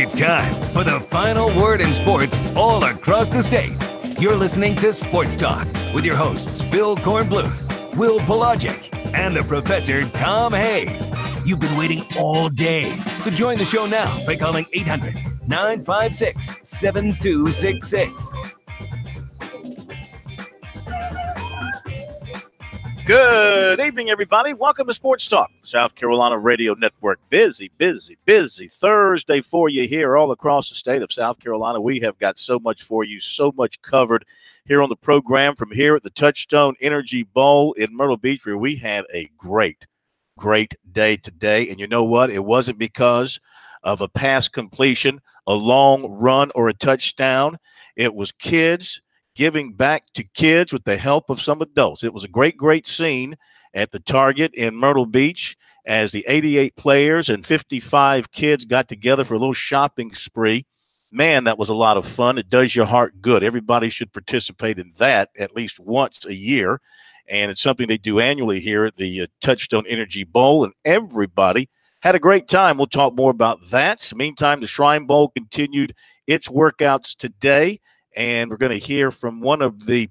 It's time for the final word in sports all across the state. You're listening to Sports Talk with your hosts, Phil Kornbluth, Will Pelagic, and the Professor Tom Hayes. You've been waiting all day, so join the show now by calling 800-956-7266. Good evening, everybody. Welcome to Sports Talk, South Carolina Radio Network. Busy Thursday for you here all across the state of South Carolina. We have got so much for you, so much covered here on the program from here at the Touchstone Energy Bowl in Myrtle Beach, where we had a great day today. And you know what? It wasn't because of a pass completion, a long run, or a touchdown. It was kids giving back to kids with the help of some adults. It was a great scene at the Target in Myrtle Beach as the 88 players and 55 kids got together for a little shopping spree. Man, that was a lot of fun. It does your heart good. Everybody should participate in that at least once a year, and it's something they do annually here at the Touchstone Energy Bowl, and everybody had a great time. We'll talk more about that. Meantime, the Shrine Bowl continued its workouts today, and we're going to hear from one of the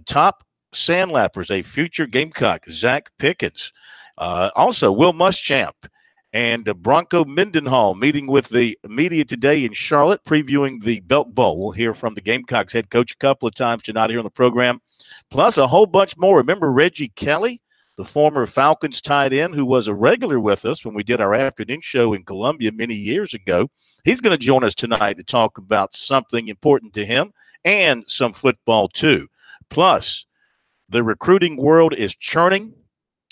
top sandlappers, a future Gamecock, Zach Pickens. Also, Will Muschamp and Bronco Mendenhall meeting with the media today in Charlotte, previewing the Belk Bowl. We'll hear from the Gamecocks head coach a couple of times tonight here on the program, plus a whole bunch more. Remember Reggie Kelly, the former Falcons tight end who was a regular with us when we did our afternoon show in Columbia many years ago? He's going to join us tonight to talk about something important to him and some football too. Plus, the recruiting world is churning.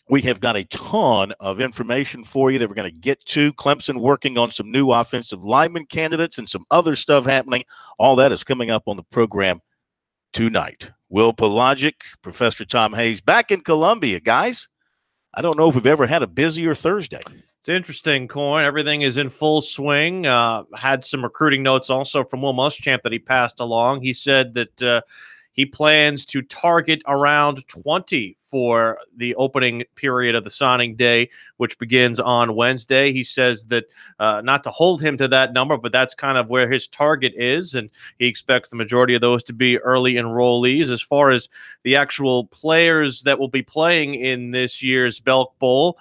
We have got a ton of information for you that we're going to get to. Clemson working on some new offensive lineman candidates and some other stuff happening. All that is coming up on the program tonight. Will Pelagic, Professor Tom Hayes, back in Columbia, guys. I don't know if we've ever had a busier Thursday. It's interesting, Coin. Everything is in full swing. Had some recruiting notes also from Will Muschamp that he passed along. He said that he plans to target around 20 for the opening period of the signing day, which begins on Wednesday. He says that not to hold him to that number, but that's kind of where his target is, and he expects the majority of those to be early enrollees. As far as the actual players that will be playing in this year's Belk Bowl,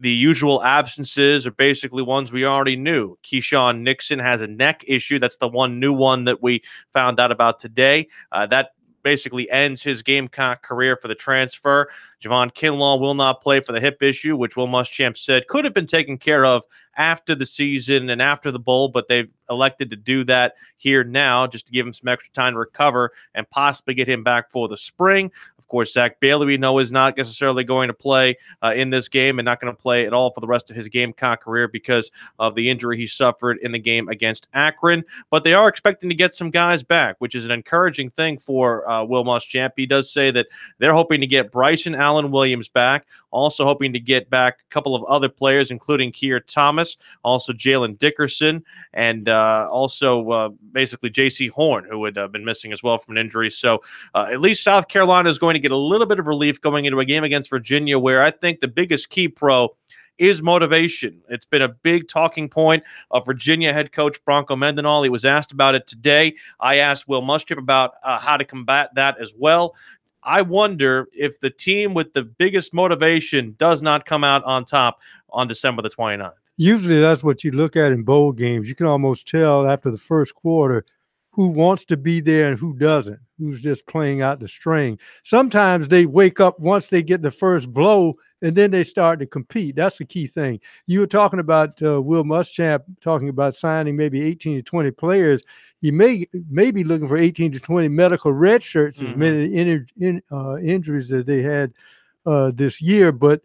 the usual absences are basically ones we already knew. Keyshawn Nixon has a neck issue. That's the one new one that we found out about today. That basically ends his Gamecock career for the transfer. Javon Kinlaw will not play for the hip issue, which Will Muschamp said could have been taken care of after the season and after the bowl, but they've elected to do that here now just to give him some extra time to recover and possibly get him back for the spring. Of course, Zach Bailey, we know, is not necessarily going to play in this game and not going to play at all for the rest of his Gamecock career because of the injury he suffered in the game against Akron. But they are expecting to get some guys back, which is an encouraging thing for Will Muschamp. He does say that they're hoping to get Bryson Allen Williams back, also hoping to get back a couple of other players, including Keir Thomas, also Jalen Dickerson, and also basically J.C. Horn, who had been missing as well from an injury. So at least South Carolina is going to get a little bit of relief going into a game against Virginia, where I think the biggest key pro is motivation. It's been a big talking point of Virginia head coach Bronco Mendenhall. He was asked about it today. I asked Will Muschamp about how to combat that as well. I wonder if the team with the biggest motivation does not come out on top on December the 29th. Usually that's what you look at in bowl games. You can almost tell after the first quarter who wants to be there and who doesn't, who's just playing out the string. Sometimes they wake up once they get the first blow, and then they start to compete. That's the key thing. You were talking about Will Muschamp talking about signing maybe 18 to 20 players. He may be looking for 18 to 20 medical red shirts, as many injuries that they had this year. But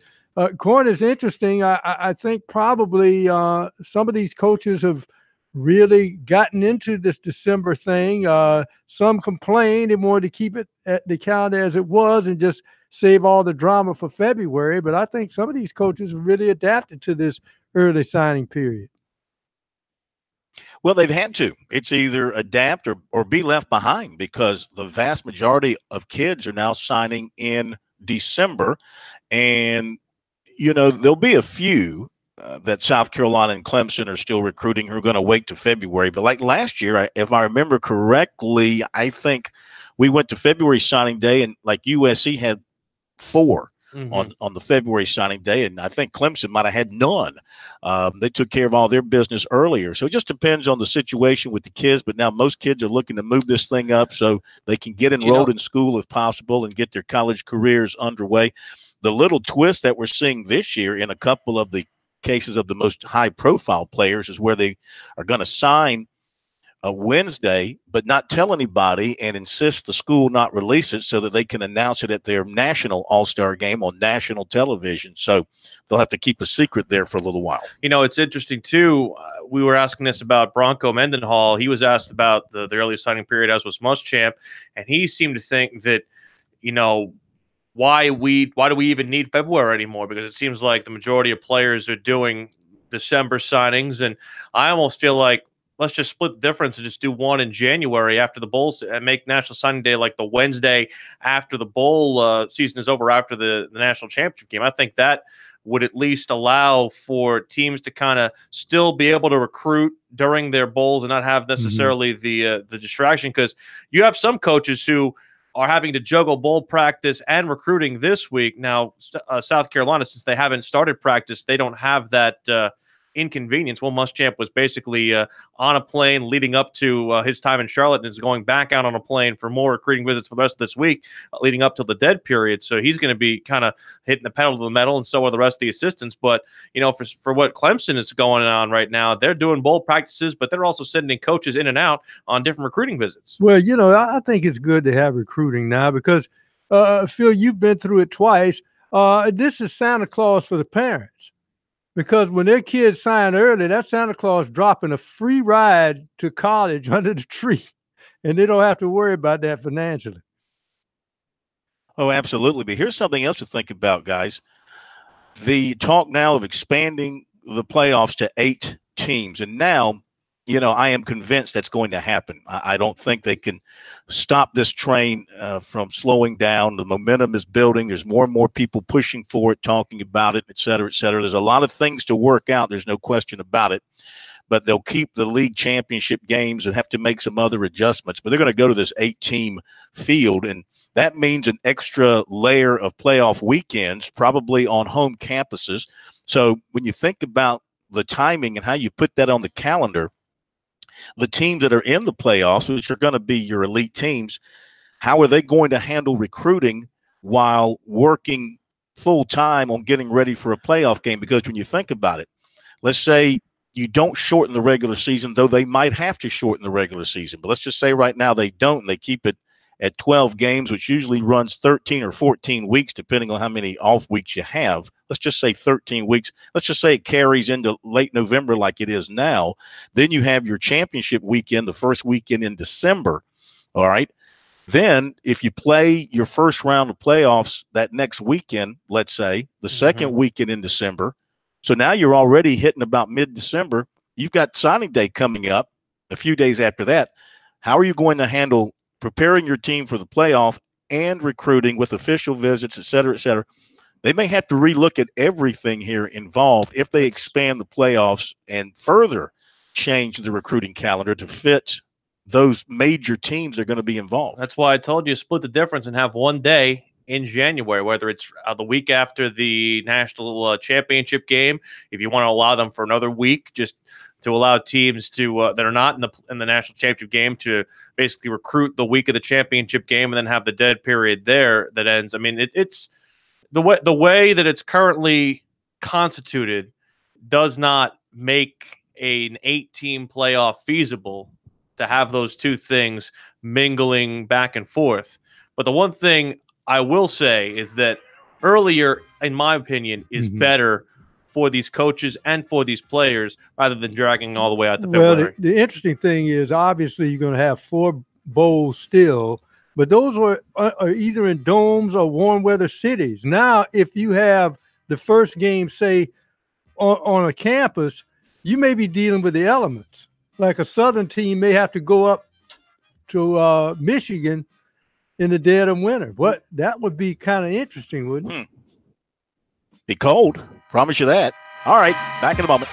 Corn is interesting. I think probably some of these coaches have really gotten into this December thing. Some complained and wanted to keep it at the calendar as it was and just save all the drama for February. But I think some of these coaches have really adapted to this early signing period. Well, they've had to. It's either adapt or be left behind, because the vast majority of kids are now signing in December. And, you know, there'll be a few that South Carolina and Clemson are still recruiting who are going to wait to February. But like last year, if I remember correctly, I think we went to February signing day, and like USC had 4 on the February signing day, and I think Clemson might have had none. They took care of all their business earlier. So it just depends on the situation with the kids, but now most kids are looking to move this thing up so they can get enrolled in school if possible and get their college careers underway. The little twist that we're seeing this year in a couple of the cases of the most high-profile players is where they are going to sign a Wednesday, but not tell anybody and insist the school not release it so that they can announce it at their national all-star game on national television. So they'll have to keep a secret there for a little while. You know, it's interesting, too. We were asking this about Bronco Mendenhall. He was asked about the early signing period, as was Muschamp, and he seemed to think that, you know, why do we even need February anymore? Because it seems like the majority of players are doing December signings, and I almost feel like let's just split the difference and just do one in January after the bowl and make National Signing Day like the Wednesday after the bowl season is over, after the national championship game. I think that would at least allow for teams to kind of still be able to recruit during their bowls and not have necessarily the distraction, because you have some coaches who are having to juggle bowl practice and recruiting this week. Now, South Carolina, since they haven't started practice, they don't have that inconvenience. Will Muschamp was basically on a plane leading up to his time in Charlotte and is going back out on a plane for more recruiting visits for the rest of this week, leading up to the dead period. So he's going to be kind of hitting the pedal to the metal, and so are the rest of the assistants. But, you know, for what Clemson is going on right now, they're doing bowl practices, but they're also sending coaches in and out on different recruiting visits. Well, you know, I think it's good to have recruiting now because, Phil, you've been through it twice. This is Santa Claus for the parents. Because when their kids sign early, that's Santa Claus dropping a free ride to college under the tree, and they don't have to worry about that financially. Oh, absolutely. But here's something else to think about, guys. The talk now of expanding the playoffs to 8 teams. And now, you know, I am convinced that's going to happen. I don't think they can stop this train from slowing down. The momentum is building. There's more and more people pushing for it, talking about it, et cetera, et cetera. There's a lot of things to work out. There's no question about it. But they'll keep the league championship games and have to make some other adjustments. But they're going to go to this 8-team field, and that means an extra layer of playoff weekends, probably on home campuses. So when you think about the timing and how you put that on the calendar, the teams that are in the playoffs, which are going to be your elite teams, how are they going to handle recruiting while working full time on getting ready for a playoff game? Because when you think about it, let's say you don't shorten the regular season, though they might have to shorten the regular season. But let's just say right now they don't, and they keep it at 12 games, which usually runs 13 or 14 weeks, depending on how many off weeks you have. Let's just say 13 weeks. Let's just say it carries into late November like it is now. Then you have your championship weekend, the first weekend in December, all right? Then if you play your first round of playoffs that next weekend, let's say, the second weekend in December, so now you're already hitting about mid-December. You've got signing day coming up a few days after that. How are you going to handle preparing your team for the playoff and recruiting with official visits, et cetera, et cetera? They may have to relook at everything here involved if they expand the playoffs and further change the recruiting calendar to fit those major teams that are going to be involved. That's why I told you split the difference and have one day in January, whether it's the week after the national championship game, if you want to allow them for another week, just to allow teams to that are not in the national championship game to basically recruit the week of the championship game and then have the dead period there that ends. I mean, it's the way that it's currently constituted does not make an 8-team playoff feasible to have those two things mingling back and forth. But the one thing I will say is that earlier, in my opinion, is better for these coaches and for these players rather than dragging all the way out to February. Well, the interesting thing is obviously you're going to have 4 bowls still, but those are either in domes or warm weather cities. Now, if you have the first game, say, on a campus, you may be dealing with the elements. Like a Southern team may have to go up to Michigan in the dead of winter. That would be kind of interesting, wouldn't it? Be cold. Promise you that. All right, back in a moment.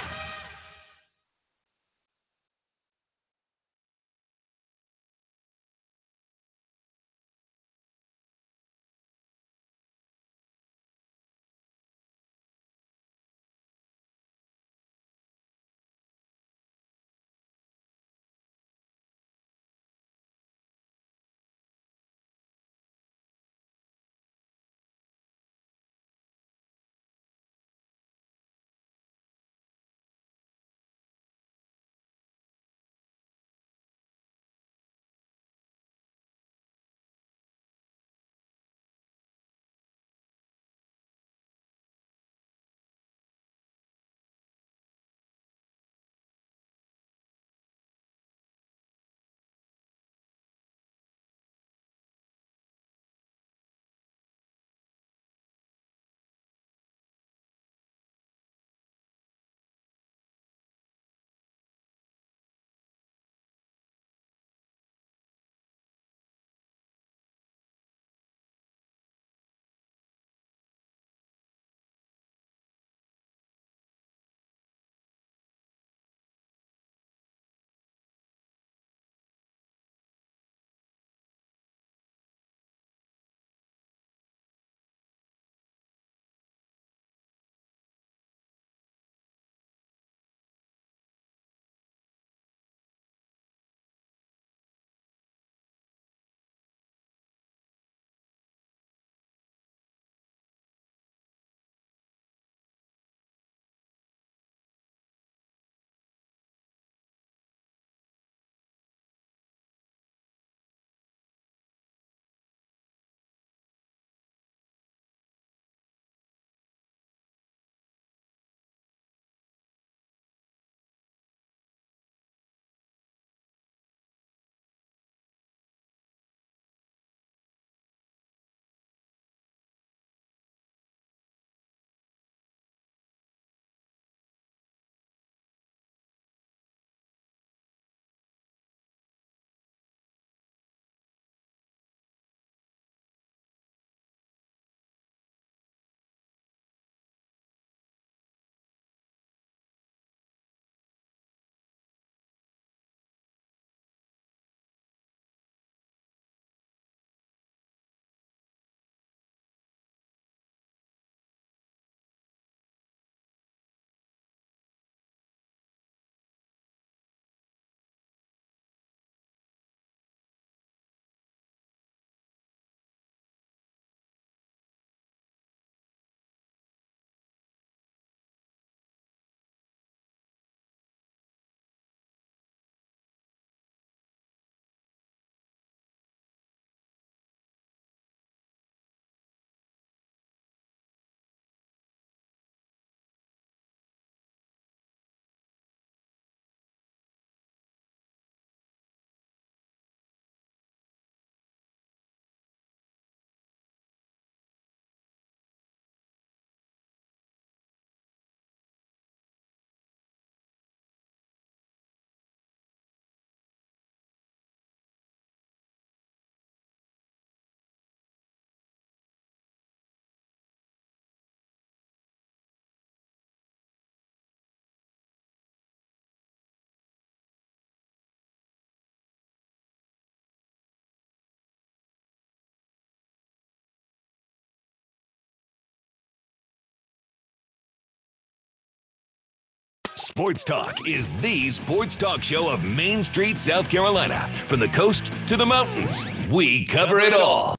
Sports Talk is the sports talk show of Main Street, South Carolina. From the coast to the mountains, we cover it all.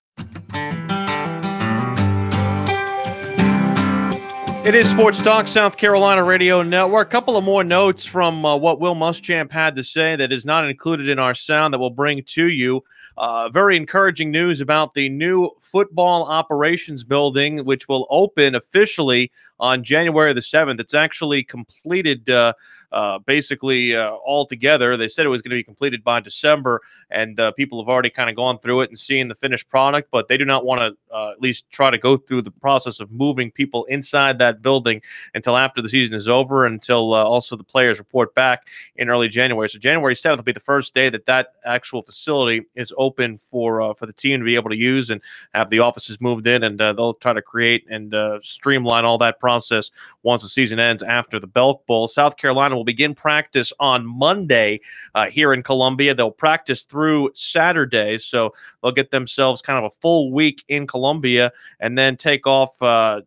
It is Sports Talk, South Carolina Radio Network. A couple of more notes from what Will Muschamp had to say that is not included in our sound that we'll bring to you. Very encouraging news about the new football operations building, which will open officially on January the 7th. It's actually completed basically all together. They said it was going to be completed by December, and people have already kind of gone through it and seen the finished product, but they do not want to at least try to go through the process of moving people inside that building until after the season is over, until also the players report back in early January. So January 7th will be the first day that actual facility is open for the team to be able to use and have the offices moved in, and they'll try to create and streamline all that process once the season ends after the Belk Bowl. South Carolina will begin practice on Monday here in Columbia. They'll practice through Saturday, so they'll get themselves kind of a full week in Columbia and then take off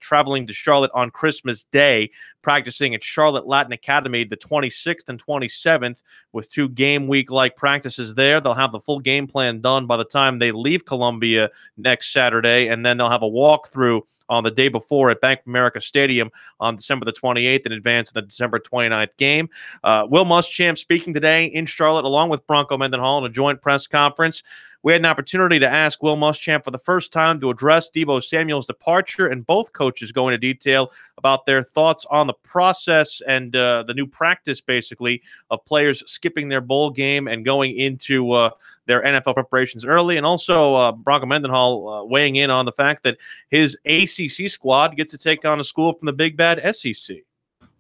traveling to Charlotte on Christmas Day, practicing at Charlotte Latin Academy the 26th and 27th with 2 game week-like practices there. They'll have the full game plan done by the time they leave Columbia next Saturday, and then they'll have a walkthrough on the day before at Bank of America Stadium on December the 28th in advance of the December 29th game. Will Muschamp speaking today in Charlotte along with Bronco Mendenhall in a joint press conference. We had an opportunity to ask Will Muschamp for the first time to address Deebo Samuel's departure, and both coaches go into detail about their thoughts on the process and the new practice, basically, of players skipping their bowl game and going into their NFL preparations early. And also Bronco Mendenhall weighing in on the fact that his ACC squad gets to take on a school from the big bad SEC.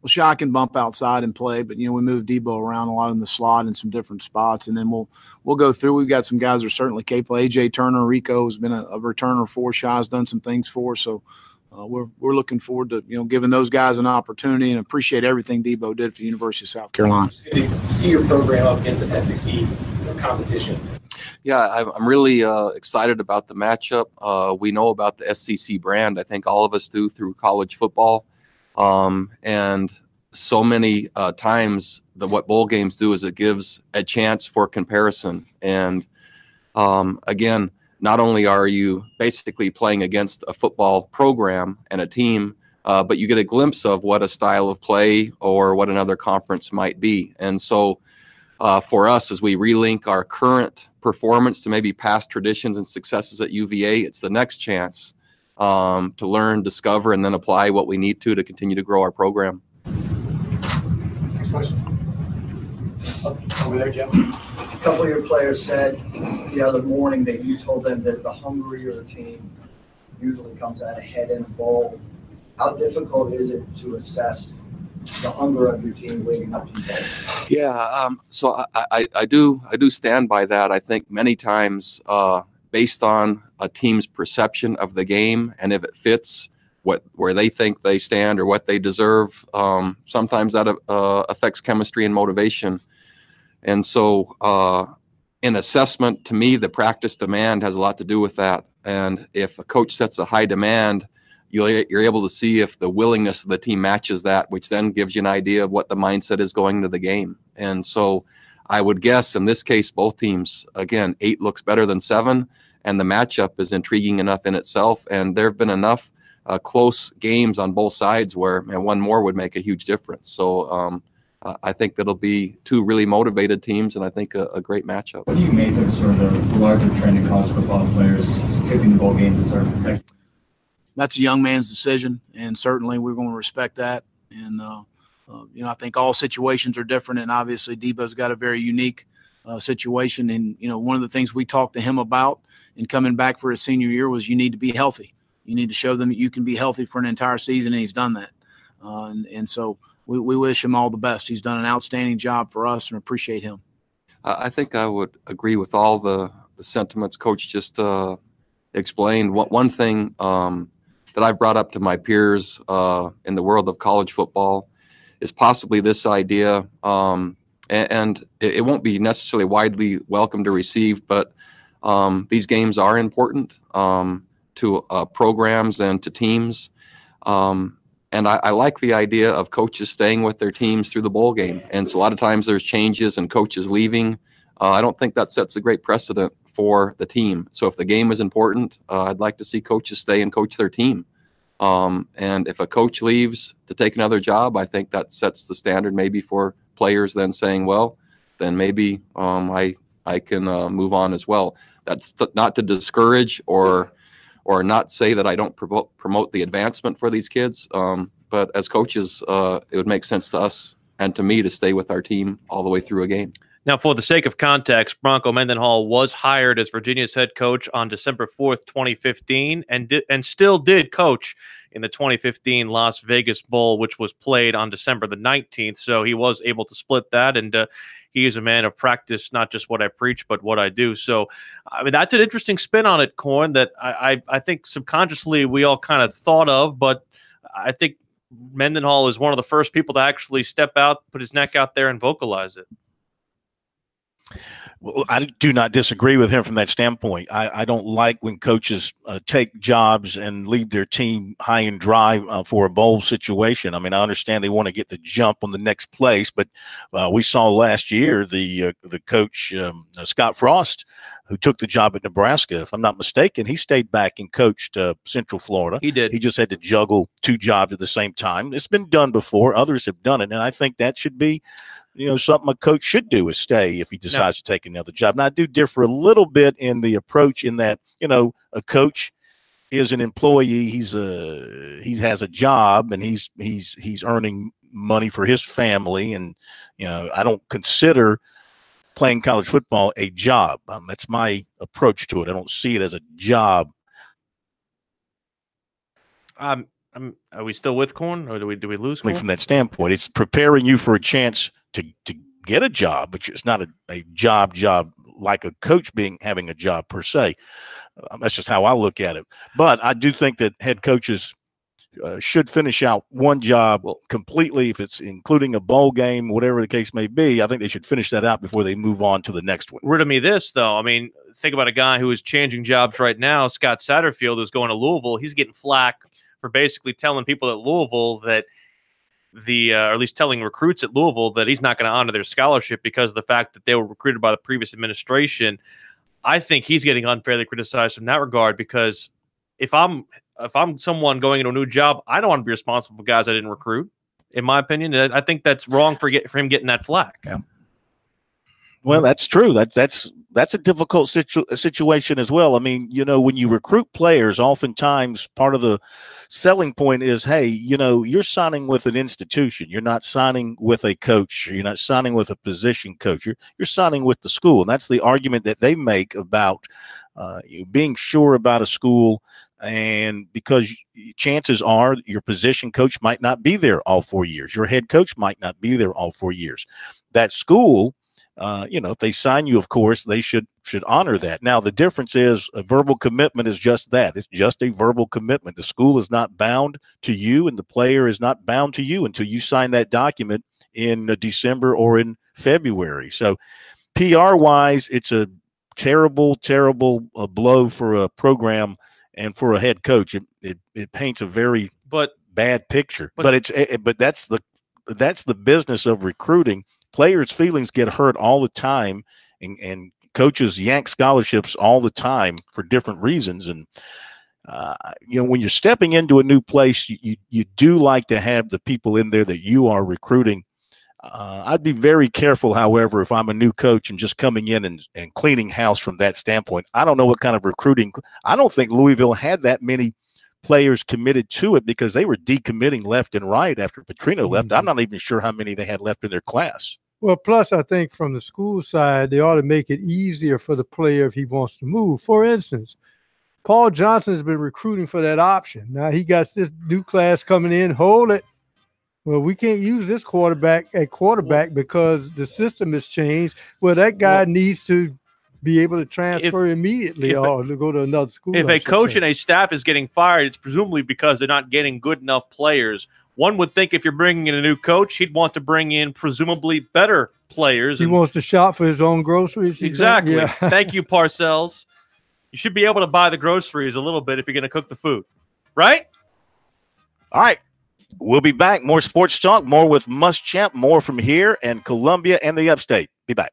Well, Shy can bump outside and play, but, we move Deebo around a lot in the slot in some different spots, and then we'll go through. We've got some guys that are certainly capable. A.J. Turner, Rico has been a returner for Shy's done some things for us, so we're looking forward to, giving those guys an opportunity, and appreciate everything Deebo did for the University of South Carolina. See your program up against an SEC competition. Yeah, I'm really excited about the matchup. We know about the SEC brand. I think all of us do through college football. And so many times what bowl games do is it gives a chance for comparison. And again, not only are you basically playing against a football program and a team, but you get a glimpse of what a style of play or what another conference might be. And so for us, as we relink our current performance to maybe past traditions and successes at UVA, it's the next chance to learn, discover, and then apply what we need to continue to grow our program. Next question. Over there, Jim. A couple of your players said the other morning that you told them that the hungrier team usually comes out ahead in a bowl. How difficult is it to assess the hunger of your team leading up to the bowl? Yeah, so I do stand by that. I think many times based on a team's perception of the game, and if it fits where they think they stand or what they deserve, sometimes that affects chemistry and motivation. And so in assessment, to me, the practice demand has a lot to do with that. And if a coach sets a high demand, you're able to see if the willingness of the team matches that, which then gives you an idea of what the mindset is going into the game. And so I would guess in this case, both teams, again, 8 looks better than 7, and the matchup is intriguing enough in itself. And there have been enough close games on both sides where one more would make a huge difference. So I think that'll be 2 really motivated teams, and I think a great matchup. What do you make of sort of the larger trend in college football players skipping the bowl games and sort of protecting? That's a young man's decision, and certainly we're going to respect that. And I think all situations are different, and obviously Deebo's got a very unique situation. And one of the things we talked to him about in coming back for his senior year was you need to be healthy. You need to show them that you can be healthy for an entire season, and he's done that. And so we wish him all the best. He's done an outstanding job for us, and appreciate him. I think I would agree with all the sentiments Coach just explained. One thing that I've brought up to my peers in the world of college football is possibly this idea, and it won't be necessarily widely welcomed or received, but these games are important to programs and to teams. And I like the idea of coaches staying with their teams through the bowl game. And so a lot of times there's changes and coaches leaving. I don't think that sets a great precedent for the team. So if the game is important, I'd like to see coaches stay and coach their team. And if a coach leaves to take another job, I think that sets the standard maybe for players then saying, well, then maybe I can move on as well. That's not to discourage or not say that I don't promote the advancement for these kids. But as coaches, it would make sense to us and to me to stay with our team all the way through a game. Now, for the sake of context, Bronco Mendenhall was hired as Virginia's head coach on December 4th, 2015, and still did coach in the 2015 Las Vegas Bowl, which was played on December the 19th. So he was able to split that, and he is a man of practice, not just what I preach, but what I do. So, I mean, that's an interesting spin on it, Corn, that I think subconsciously we all kind of thought of, but I think Mendenhall is one of the first people to actually step out, put his neck out there, and vocalize it. Well, I do not disagree with him from that standpoint. I don't like when coaches take jobs and leave their team high and dry for a bowl situation. I mean, I understand they want to get the jump on the next place, but we saw last year the coach, Scott Frost, who took the job at Nebraska. If I'm not mistaken, he stayed back and coached Central Florida. He did. He just had to juggle two jobs at the same time. It's been done before. Others have done it, and I think that should be something a coach should do is stay if he decides to take another job. Now, I do differ a little bit in the approach in that, a coach is an employee. He has a job and he's earning money for his family. And, I don't consider playing college football a job. That's my approach to it. I don't see it as a job. Are we still with Corn, or do we lose Corn? From that standpoint, it's preparing you for a chance to get a job, but it's not a job like a coach having a job per se. That's just how I look at it. But I do think that head coaches should finish out one job completely, if it's including a bowl game, whatever the case may be. I think they should finish that out before they move on to the next one. Rid of me this, though. I mean, think about a guy who is changing jobs right now, Scott Satterfield, who's going to Louisville. He's getting flack for basically telling people at Louisville that or at least telling recruits at Louisville that he's not going to honor their scholarship because of the fact that they were recruited by the previous administration. I think he's getting unfairly criticized in that regard, because if I'm someone going into a new job, I don't want to be responsible for guys I didn't recruit. In my opinion, I think that's wrong for him getting that flack. Yeah. Well, that's true. That's a difficult situation as well. I mean, when you recruit players, oftentimes part of the selling point is, hey, you're signing with an institution. You're not signing with a coach. You're not signing with a position coach. You're signing with the school. And that's the argument that they make about you being sure about a school. And because chances are your position coach might not be there all 4 years. Your head coach might not be there all 4 years. That school, if they sign you, of course, they should honor that. Now, the difference is a verbal commitment is just that. It's just a verbal commitment. The school is not bound to you, and the player is not bound to you until you sign that document in December or in February. So PR-wise, it's a terrible, terrible blow for a program and for a head coach. It paints a very bad picture. But that's the business of recruiting. Players' feelings get hurt all the time, and coaches yank scholarships all the time for different reasons. And when you're stepping into a new place, you do like to have the people in there that you are recruiting. I'd be very careful, however, if I'm a new coach and just coming in and cleaning house from that standpoint. I don't know what kind of recruiting. I don't think Louisville had that many players committed to it, because they were decommitting left and right after Petrino left. I'm not even sure how many they had left in their class. Well, plus I think from the school side, they ought to make it easier for the player if he wants to move. For instance, Paul Johnson has been recruiting for that option. Now he got this new class coming in. Hold it. Well, we can't use this quarterback because the system has changed. Well, that guy needs to be able to transfer immediately or to go to another school. If a coach and a staff is getting fired, it's presumably because they're not getting good enough players. One would think if you're bringing in a new coach, he'd want to bring in presumably better players. He wants to shop for his own groceries. Exactly. Yeah. Thank you, Parcells. You should be able to buy the groceries a little bit if you're going to cook the food, right? All right. We'll be back. More sports talk, more with Muschamp, more from here and Columbia and the Upstate. Be back.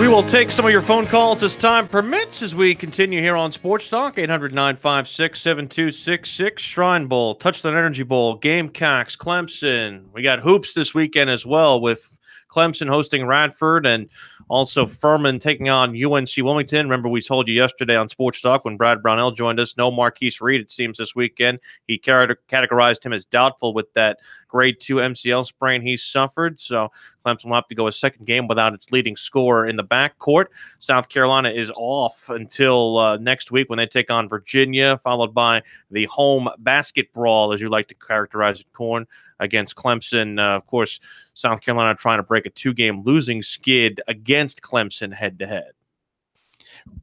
We will take some of your phone calls as time permits as we continue here on Sports Talk. 800-956-7266. Shrine Bowl, Touchdown Energy Bowl, Gamecocks, Clemson. We got hoops this weekend as well, with Clemson hosting Radford and also Furman taking on UNC Wilmington. Remember, we told you yesterday on Sports Talk when Brad Brownell joined us, no Marquise Reed, it seems, this weekend. He categorized him as doubtful with that grade 2 MCL sprain he suffered. So Clemson will have to go a second game without its leading scorer in the backcourt. South Carolina is off until next week when they take on Virginia, followed by the home basket brawl, as you like to characterize it, Corn, against Clemson. Of course, South Carolina trying to break a 2-game losing skid against Clemson head-to-head.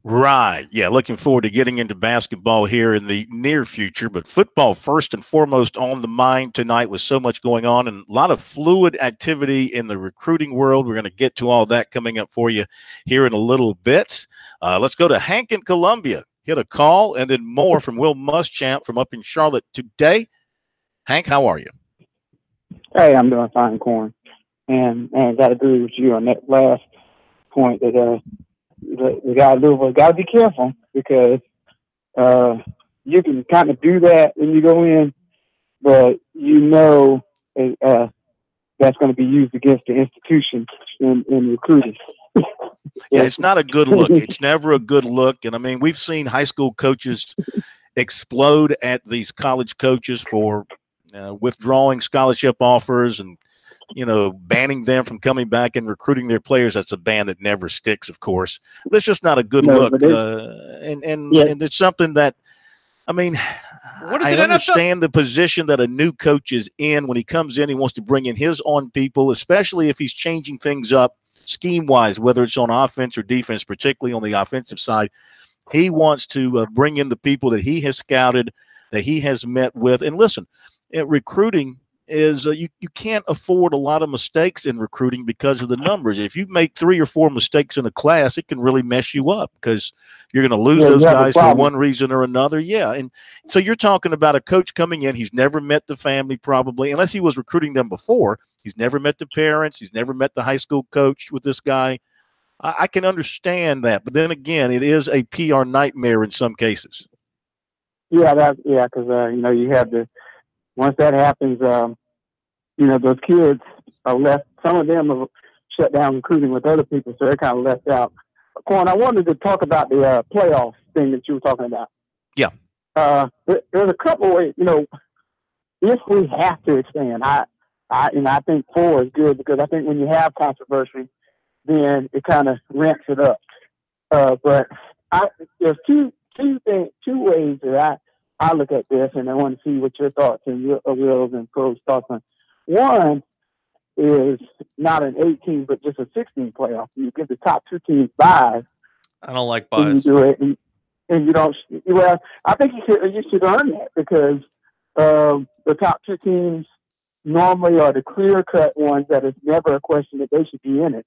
Right. Yeah, looking forward to getting into basketball here in the near future. But football, first and foremost, on the mind tonight with so much going on and a lot of fluid activity in the recruiting world. We're going to get to all that coming up for you here in a little bit. Let's go to Hank in Columbia. Hit a call and then more from Will Muschamp from up in Charlotte today. Hank, how are you? Hey, I'm doing fine, Corn. And I got to agree with you on that last point that we got to be careful, because you can kind of do that when you go in, but that's going to be used against the institution in recruiting. Yeah, it's not a good look. It's never a good look. And, I mean, we've seen high school coaches explode at these college coaches for withdrawing scholarship offers and, banning them from coming back and recruiting their players. That's a ban that never sticks, of course. But it's just not a good look. And it's something that, I mean, I understand the position that a new coach is in. When he comes in, he wants to bring in his own people, especially if he's changing things up scheme-wise, whether it's on offense or defense, particularly on the offensive side. He wants to bring in the people that he has scouted, that he has met with. And listen, recruiting is you can't afford a lot of mistakes in recruiting because of the numbers. If you make 3 or 4 mistakes in a class, it can really mess you up because you're going to lose those guys for one reason or another. Yeah, and so you're talking about a coach coming in. He's never met the family probably, unless he was recruiting them before. He's never met the parents. He's never met the high school coach with this guy. I can understand that, but then again, it is a PR nightmare in some cases. Yeah, because you have once that happens, those kids are left. Some of them have shut down recruiting with other people, so they're kind of left out. Corn, I wanted to talk about the playoff thing that you were talking about. Yeah. There's a couple of ways. If we have to expand, I think 4 is good, because I think when you have controversy, then it kind of ramps it up. But there's two ways that I look at this, and I want to see what your thoughts and your Will's and Pro's thoughts on. One is not an 18, but just a 16 playoff. You give the top 2 teams buys. I don't like buys. You do it, and you don't. Well, I think you should earn that, because the top 2 teams normally are the clear-cut ones that is never a question that they should be in it.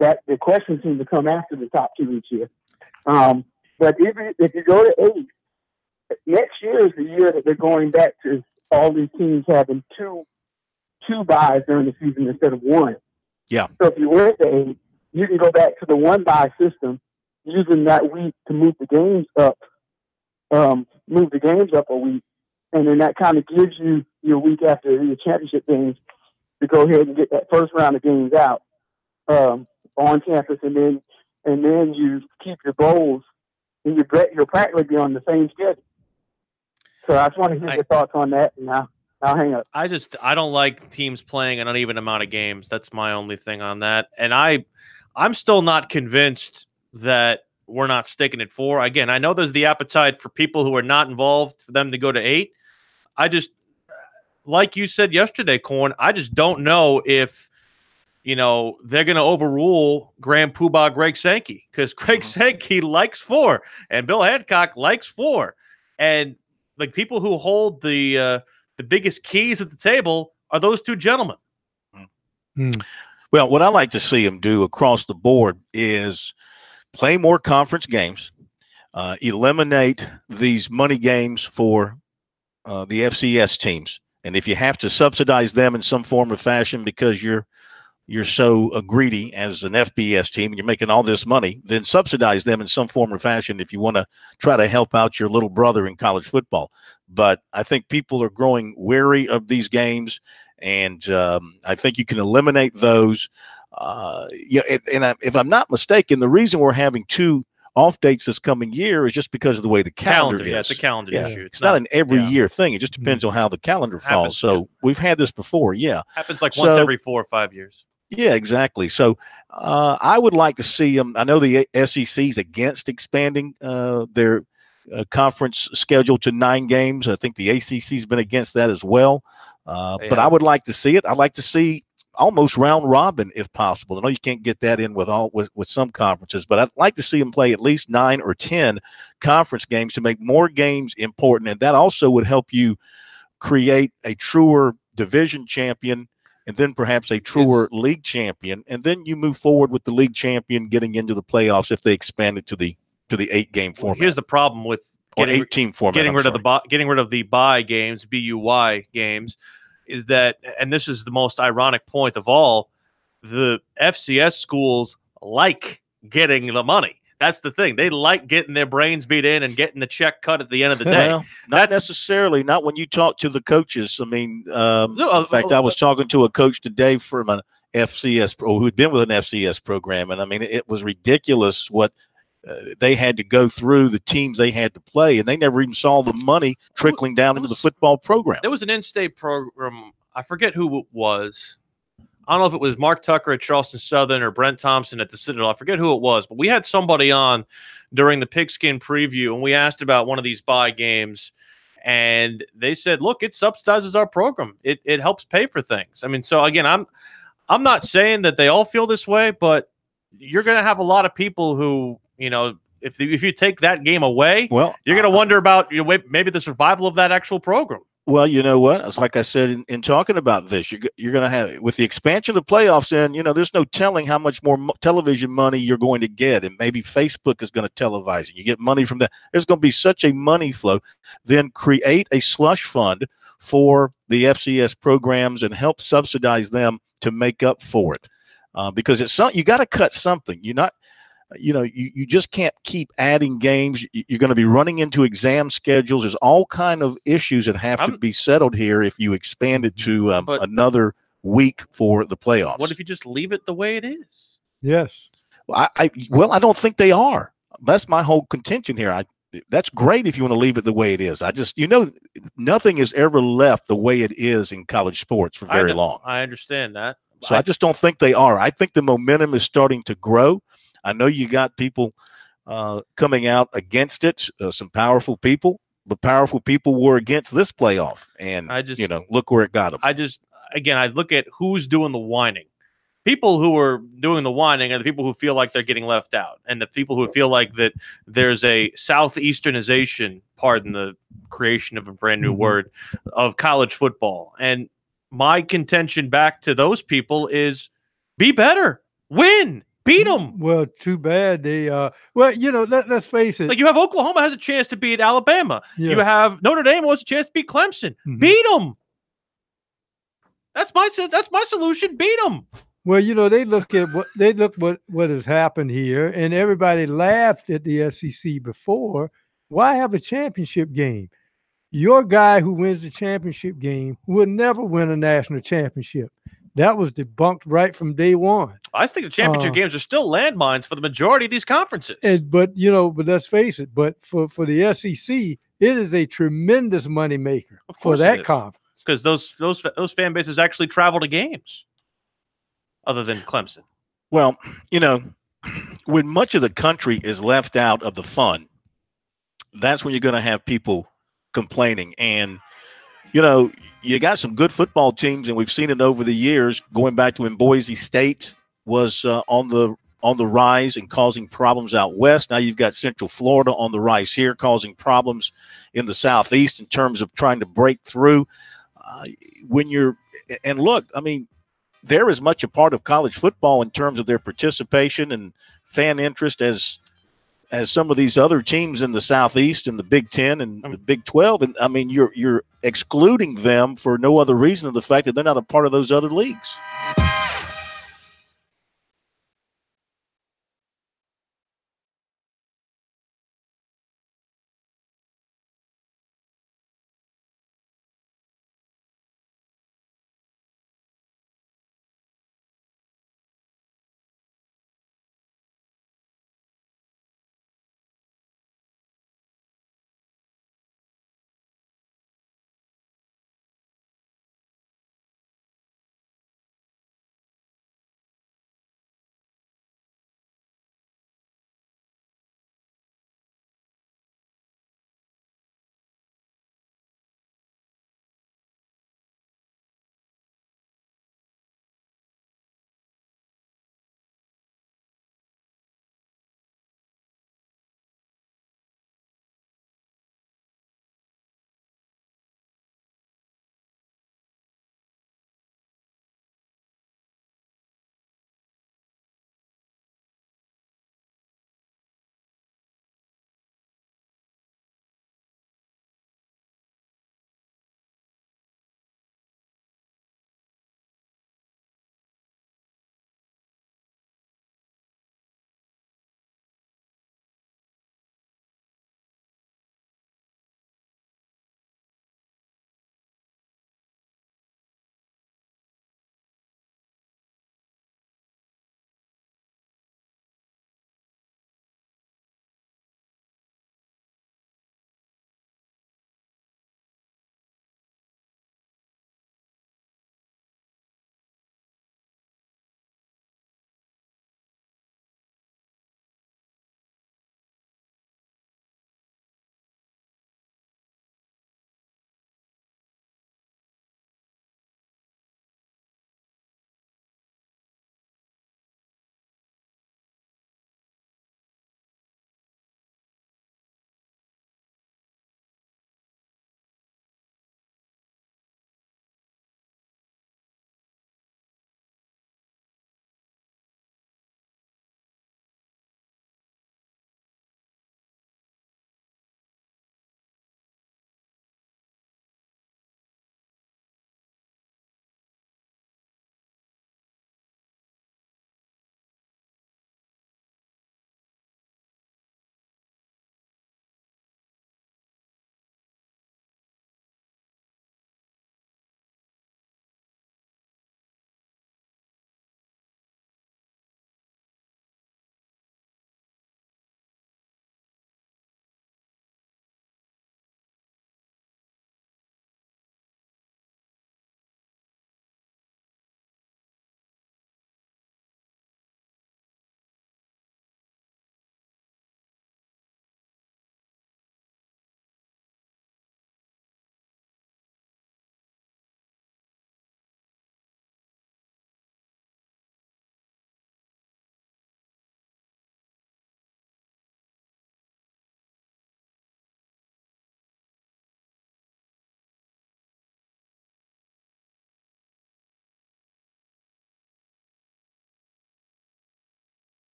That the question seems to come after the top 2 each year. But if you go to 8, next year is the year that they're going back to all these teams having two buys during the season instead of 1. Yeah. So if you went to 8, you can go back to the 1 buy system, using that week to move the games up a week, and then that kind of gives you your week after your championship games to go ahead and get that first round of games out on campus, and then you keep your bowls, and you'll practically be on the same schedule. So I just want to hear your thoughts on that, and I'll hang up. I don't like teams playing an uneven amount of games. That's my only thing on that. And I'm still not convinced that we're not sticking at 4. Again, I know there's the appetite for people who are not involved for them to go to 8. I just, like you said yesterday, Corn, I just don't know if, they're going to overrule Grand Poobah Greg Sankey, because Greg Sankey likes 4 and Bill Hancock likes 4. And the people who hold the biggest keys at the table are those 2 gentlemen. Well, what I like to see them do across the board is play more conference games, eliminate these money games for the FCS teams. And if you have to subsidize them in some form or fashion because you're you're so greedy as an FBS team and you're making all this money, then subsidize them in some form or fashion if you want to try to help out your little brother in college football. But I think people are growing weary of these games, and I think you can eliminate those. If I'm not mistaken, the reason we're having 2 off dates this coming year is just because of the way the calendar is. Yeah, it's a calendar issue. It's not an every year thing. It just depends on how the calendar falls. So we've had this before. Yeah. Happens like once every 4 or 5 years. Yeah, exactly. So I would like to see them. I know the SEC's against expanding their conference schedule to 9 games. I think the ACC's been against that as well. But I would like to see it. I'd like to see almost round robin if possible. I know you can't get that in with some conferences, but I'd like to see them play at least 9 or 10 conference games to make more games important. And that also would help you create a truer division champion and then perhaps a truer league champion. And then you move forward with the league champion getting into the playoffs if they expand it to the 8-game format. Here's the problem with getting 8-team format. Getting rid of the bye games, BUY games, is that, and this is the most ironic point of all, the FCS schools like getting the money. That's the thing. They like getting their brains beat in and getting the check cut at the end of the day. Well, not necessarily. Not when you talk to the coaches. I mean, in fact, I was talking to a coach today from an FCS who had been with an FCS program, and I mean, it was ridiculous what they had to go through, the teams they had to play, and they never even saw the money trickling down into the football program. There was an in-state program. I forget who it was. I don't know if it was Mark Tucker at Charleston Southern or Brent Thompson at the Citadel. I forget who it was, but we had somebody on during the Pigskin preview, and we asked about one of these bye games, and they said, look, it subsidizes our program. It helps pay for things. I mean, so again, I'm not saying that they all feel this way, but you're going to have a lot of people who, you know, if you take that game away, well, you're going to wonder about maybe the survival of that actual program. Well, you know what? It's like I said in talking about this, you're going to have, with the expansion of the playoffs, in, there's no telling how much more television money you're going to get, and maybe Facebook is going to televise it. You get money from that. There's going to be such a money flow. Then create a slush fund for the FCS programs and help subsidize them to make up for it, because it's you got to cut something. You're not. You just can't keep adding games. You're going to be running into exam schedules. There's all kind of issues that have to be settled here if you expand it to another week for the playoffs. What if you just leave it the way it is? Yes. Well, I don't think they are. That's my whole contention here. That's great if you want to leave it the way it is. Nothing is ever left the way it is in college sports for very long. I understand that. So I just don't think they are. I think the momentum is starting to grow. I know you got people coming out against it, some powerful people, but powerful people were against this playoff. And, look where it got them. I look at who's doing the whining. People who are doing the whining are the people who feel like they're getting left out, and the people who feel like that there's a Southeasternization, pardon the creation of a brand new word, of college football. And my contention back to those people is be better, win. Beat them. Well, too bad they. Let's face it. Like you have Oklahoma has a chance to beat Alabama. Yeah. You have Notre Dame has a chance to beat Clemson. Mm-hmm. Beat them. That's my solution. Beat them. Well, they look what has happened here, and everybody laughed at the SEC before. Why have a championship game? Your guy who wins the championship game will never win a national championship. That was debunked right from day one. I think the championship games are still landmines for the majority of these conferences. But let's face it. But for the SEC, it is a tremendous moneymaker for that conference. Because those fan bases actually travel to games, other than Clemson. Well, when much of the country is left out of the fun, that's when you're going to have people complaining. And you got some good football teams, and we've seen it over the years, going back to when Boise State was on the rise and causing problems out west. Now you've got Central Florida on the rise here, causing problems in the Southeast in terms of trying to break through. Look, I mean, they're as much a part of college football in terms of their participation and fan interest as some of these other teams in the Southeast and the Big Ten and the Big 12. And I mean, you're excluding them for no other reason than the fact that they're not a part of those other leagues.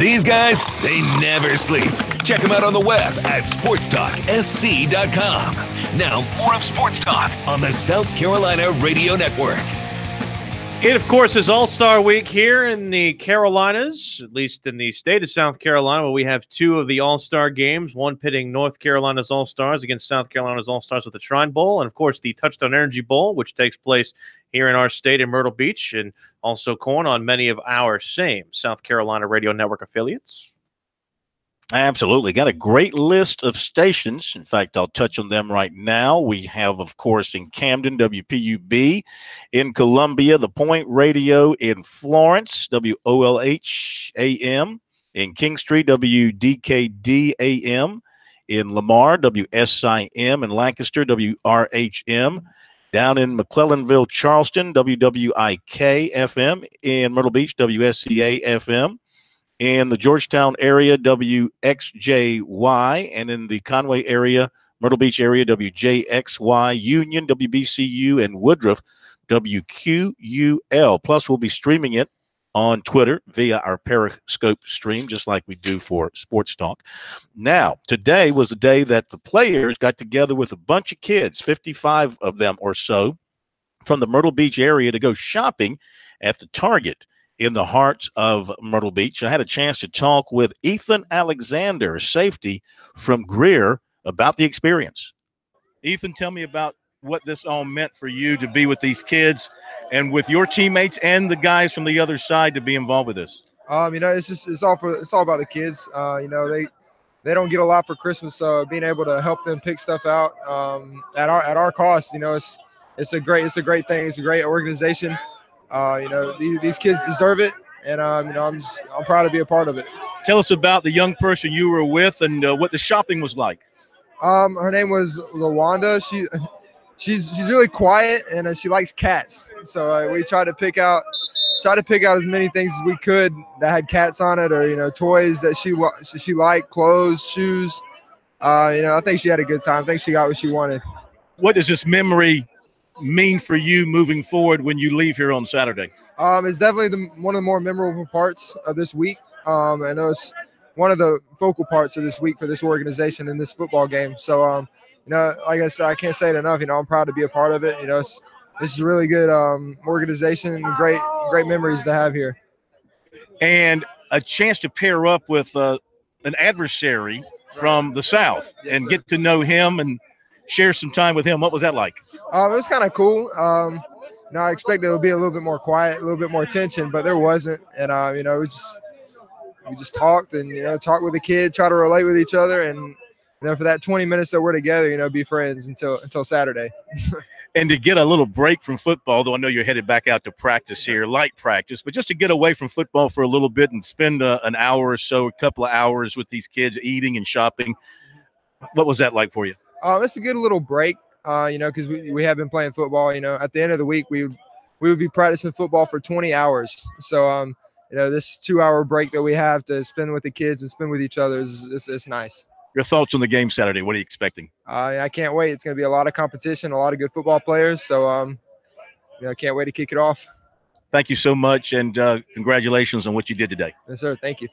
These guys, they never sleep. Check them out on the web at SportsTalkSC.com. Now, more of Sports Talk on the South Carolina Radio Network. It, of course, is All-Star Week here in the Carolinas, at least in the state of South Carolina, where we have two of the All-Star games, one pitting North Carolina's All-Stars against South Carolina's All-Stars with the Shrine Bowl, and, of course, the Touchdown Energy Bowl, which takes place here in our state in Myrtle Beach, and also Corn on many of our same South Carolina Radio Network affiliates. Absolutely. Got a great list of stations. In fact, I'll touch on them right now. We have, of course, in Camden, WPUB. In Columbia, The Point Radio. In Florence, WOLH AM. In Kingstree, WDKD AM. In Lamar, WSIM. In Lancaster, WRHM. Down in McClellanville, Charleston, WWIK FM. In Myrtle Beach, WSCA FM. In the Georgetown area, WXJY, and in the Conway area, Myrtle Beach area, WJXY, Union, WBCU, and Woodruff, WQUL. Plus, we'll be streaming it on Twitter via our Periscope stream, just like we do for Sports Talk. Now, today was the day that the players got together with a bunch of kids, 55 of them or so, from the Myrtle Beach area to go shopping at the Target in the heart of Myrtle Beach. I had a chance to talk with Ethan Alexander, safety from Greer, about the experience. Ethan, tell me about what this all meant for you to be with these kids and with your teammates and the guys from the other side to be involved with this. It's all about the kids. They don't get a lot for Christmas, so being able to help them pick stuff out at our cost, it's a great thing. It's a great organization. These kids deserve it, and I'm proud to be a part of it. Tell us about the young person you were with and what the shopping was like. Her name was LaWanda. She's really quiet, and she likes cats. So we tried to pick out as many things as we could that had cats on it, or toys that she liked, clothes, shoes. I think she had a good time. I think she got what she wanted. What does this memory mean for you moving forward when you leave here on Saturday? It's definitely one of the more memorable parts of this week. I know it's one of the focal parts of this week for this organization in this football game. So, like I said, I can't say it enough. I'm proud to be a part of it. This is a really good organization and great memories to have here. And a chance to pair up with an adversary from the South and get to know him and share some time with him. What was that like? It was kind of cool. I expected it would be a little bit more quiet, a little bit more tension, but there wasn't. And we just talked and talked with the kid, try to relate with each other, and for that 20 minutes that we're together, be friends until Saturday. And to get a little break from football, though I know you're headed back out to practice here, light practice, but just to get away from football for a little bit and spend an hour or so, a couple of hours with these kids eating and shopping. What was that like for you? It's a good little break, because we have been playing football. At the end of the week, we would be practicing football for 20 hours. So, this 2-hour break that we have to spend with the kids and spend with each other is nice. Your thoughts on the game Saturday? What are you expecting? I can't wait. It's going to be a lot of competition, a lot of good football players. So, I can't wait to kick it off. Thank you so much, and congratulations on what you did today. Yes, sir. Thank you.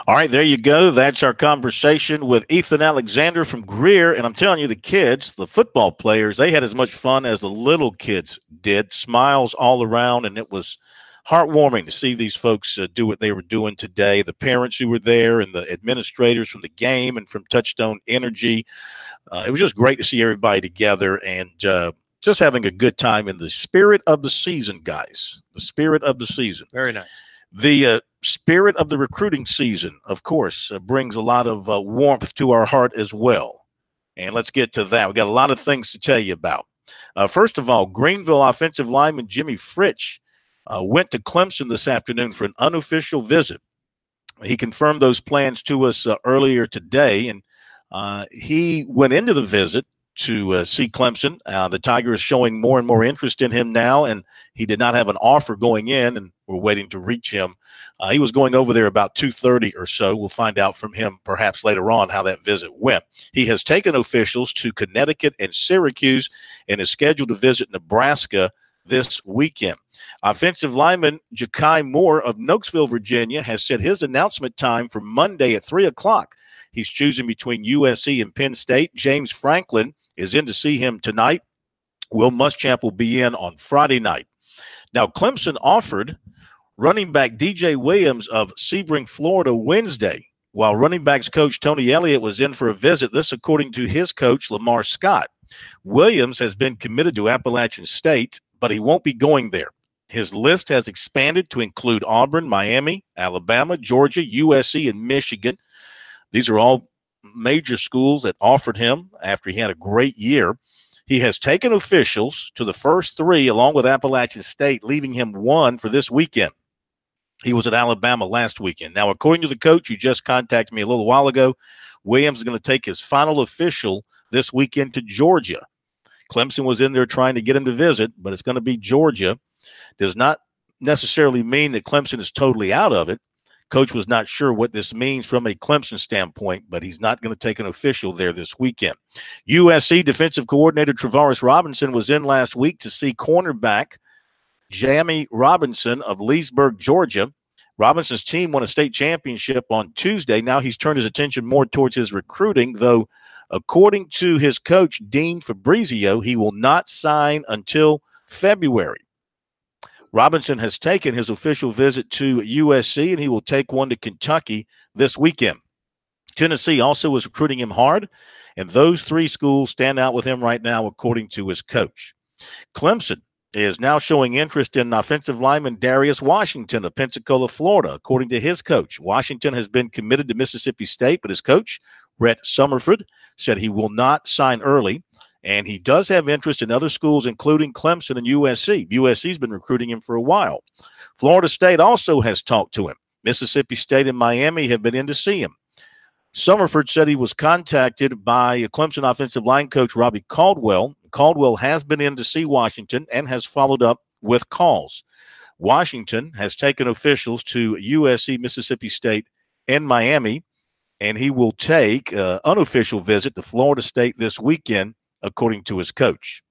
All right, there you go. That's our conversation with Ethan Alexander from Greer. And I'm telling you, the kids, the football players, they had as much fun as the little kids did. Smiles all around, and it was heartwarming to see these folks do what they were doing today. The parents who were there and the administrators from the game and from Touchstone Energy. It was just great to see everybody together and just having a good time in the spirit of the season, guys. The spirit of the season. Very nice. The spirit of the recruiting season, of course, brings a lot of warmth to our heart as well. And let's get to that. We got a lot of things to tell you about. First of all, Greenville offensive lineman Jimmy Fritsch went to Clemson this afternoon for an unofficial visit. He confirmed those plans to us earlier today, and he went into the visit to see Clemson. The Tigers showing more and more interest in him now, and he did not have an offer going in, and we're waiting to reach him. He was going over there about 2:30 or so. We'll find out from him perhaps later on how that visit went. He has taken officials to Connecticut and Syracuse and is scheduled to visit Nebraska this weekend. Offensive lineman Ja'Kai Moore of Nokesville, Virginia, has set his announcement time for Monday at 3 o'clock. He's choosing between USC and Penn State. James Franklin is in to see him tonight. Will Muschamp will be in on Friday night. Now, Clemson offered running back DJ Williams of Sebring, Florida, Wednesday, while running backs coach Tony Elliott was in for a visit. This according to his coach, Lamar Scott. Williams has been committed to Appalachian State, but he won't be going there. His list has expanded to include Auburn, Miami, Alabama, Georgia, USC, and Michigan. These are all major schools that offered him after he had a great year. He has taken officials to the first three along with Appalachian State, leaving him one for this weekend. He was at Alabama last weekend. Now, according to the coach who just contacted me a little while ago, Williams is going to take his final official this weekend to Georgia. Clemson was in there trying to get him to visit, but it's going to be Georgia. Does not necessarily mean that Clemson is totally out of it. Coach was not sure what this means from a Clemson standpoint, but he's not going to take an official there this weekend. USC defensive coordinator Travaris Robinson was in last week to see cornerback Jamie Robinson of Leesburg, Georgia. Robinson's team won a state championship on Tuesday. Now he's turned his attention more towards his recruiting, though according to his coach, Dean Fabrizio, he will not sign until February. Robinson has taken his official visit to USC, and he will take one to Kentucky this weekend. Tennessee also is recruiting him hard, and those three schools stand out with him right now, according to his coach. Clemson is now showing interest in offensive lineman Darius Washington of Pensacola, Florida. According to his coach, Washington has been committed to Mississippi State, but his coach, Rhett Summerford, said he will not sign early. And he does have interest in other schools, including Clemson and USC. USC's been recruiting him for a while. Florida State also has talked to him. Mississippi State and Miami have been in to see him. Summerford said he was contacted by a Clemson offensive line coach, Robbie Caldwell. Caldwell has been in to see Washington and has followed up with calls. Washington has taken officials to USC, Mississippi State, and Miami, and he will take an unofficial visit to Florida State this weekend, according to his coach.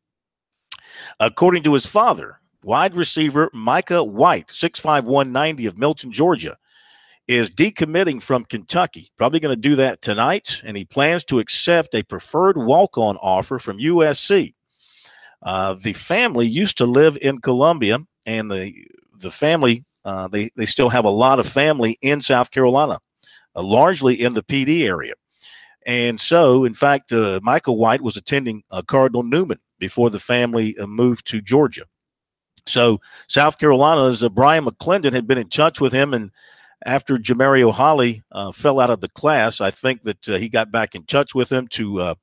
According to his father, wide receiver Micah White, 6'5", 190 of Milton, Georgia, is decommitting from Kentucky. Probably going to do that tonight, and he plans to accept a preferred walk-on offer from USC. The family used to live in Columbia, and the family, they still have a lot of family in South Carolina, largely in the PD area. And so, in fact, Michael White was attending Cardinal Newman before the family moved to Georgia. So South Carolina's Brian McClendon had been in touch with him, and after Jamario Holly fell out of the class, I think that he got back in touch with him to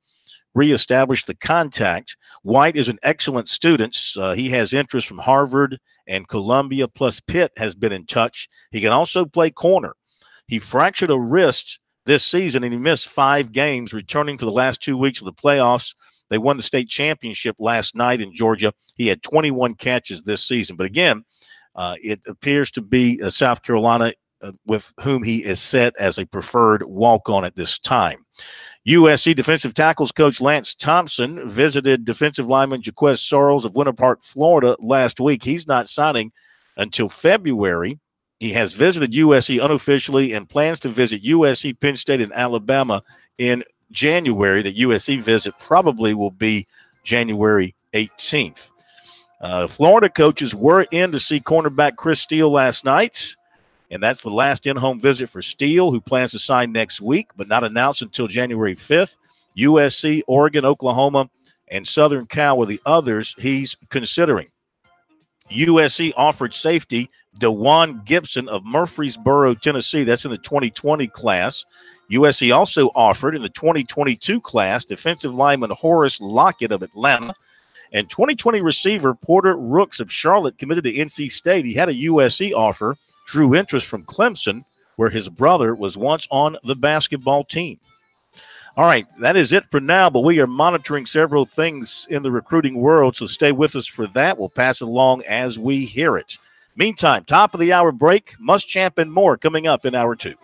reestablish the contact. White is an excellent student. He has interest from Harvard and Columbia, plus Pitt has been in touch. He can also play corner. He fractured a wrist this season, and he missed 5 games, returning to the last 2 weeks of the playoffs. They won the state championship last night in Georgia. He had 21 catches this season. But again, it appears to be South Carolina with whom he is set as a preferred walk-on at this time. USC defensive tackles coach Lance Thompson visited defensive lineman Jaquez Sorrells of Winter Park, Florida last week. He's not signing until February. He has visited USC unofficially and plans to visit USC, Penn State, and Alabama in January. The USC visit probably will be January 18th. Florida coaches were in to see cornerback Chris Steele last night, and that's the last in-home visit for Steele, who plans to sign next week, but not announced until January 5th. USC, Oregon, Oklahoma, and Southern Cal were the others he's considering. USC offered safety DeJuan Gibson of Murfreesboro, Tennessee. That's in the 2020 class. USC also offered in the 2022 class defensive lineman Horace Lockett of Atlanta. And 2020 receiver Porter Rooks of Charlotte committed to NC State. He had a USC offer, drew interest from Clemson, where his brother was once on the basketball team. All right, that is it for now, but we are monitoring several things in the recruiting world, so stay with us for that. We'll pass it along as we hear it. Meantime, top of the hour break, Muschamp and more coming up in hour 2.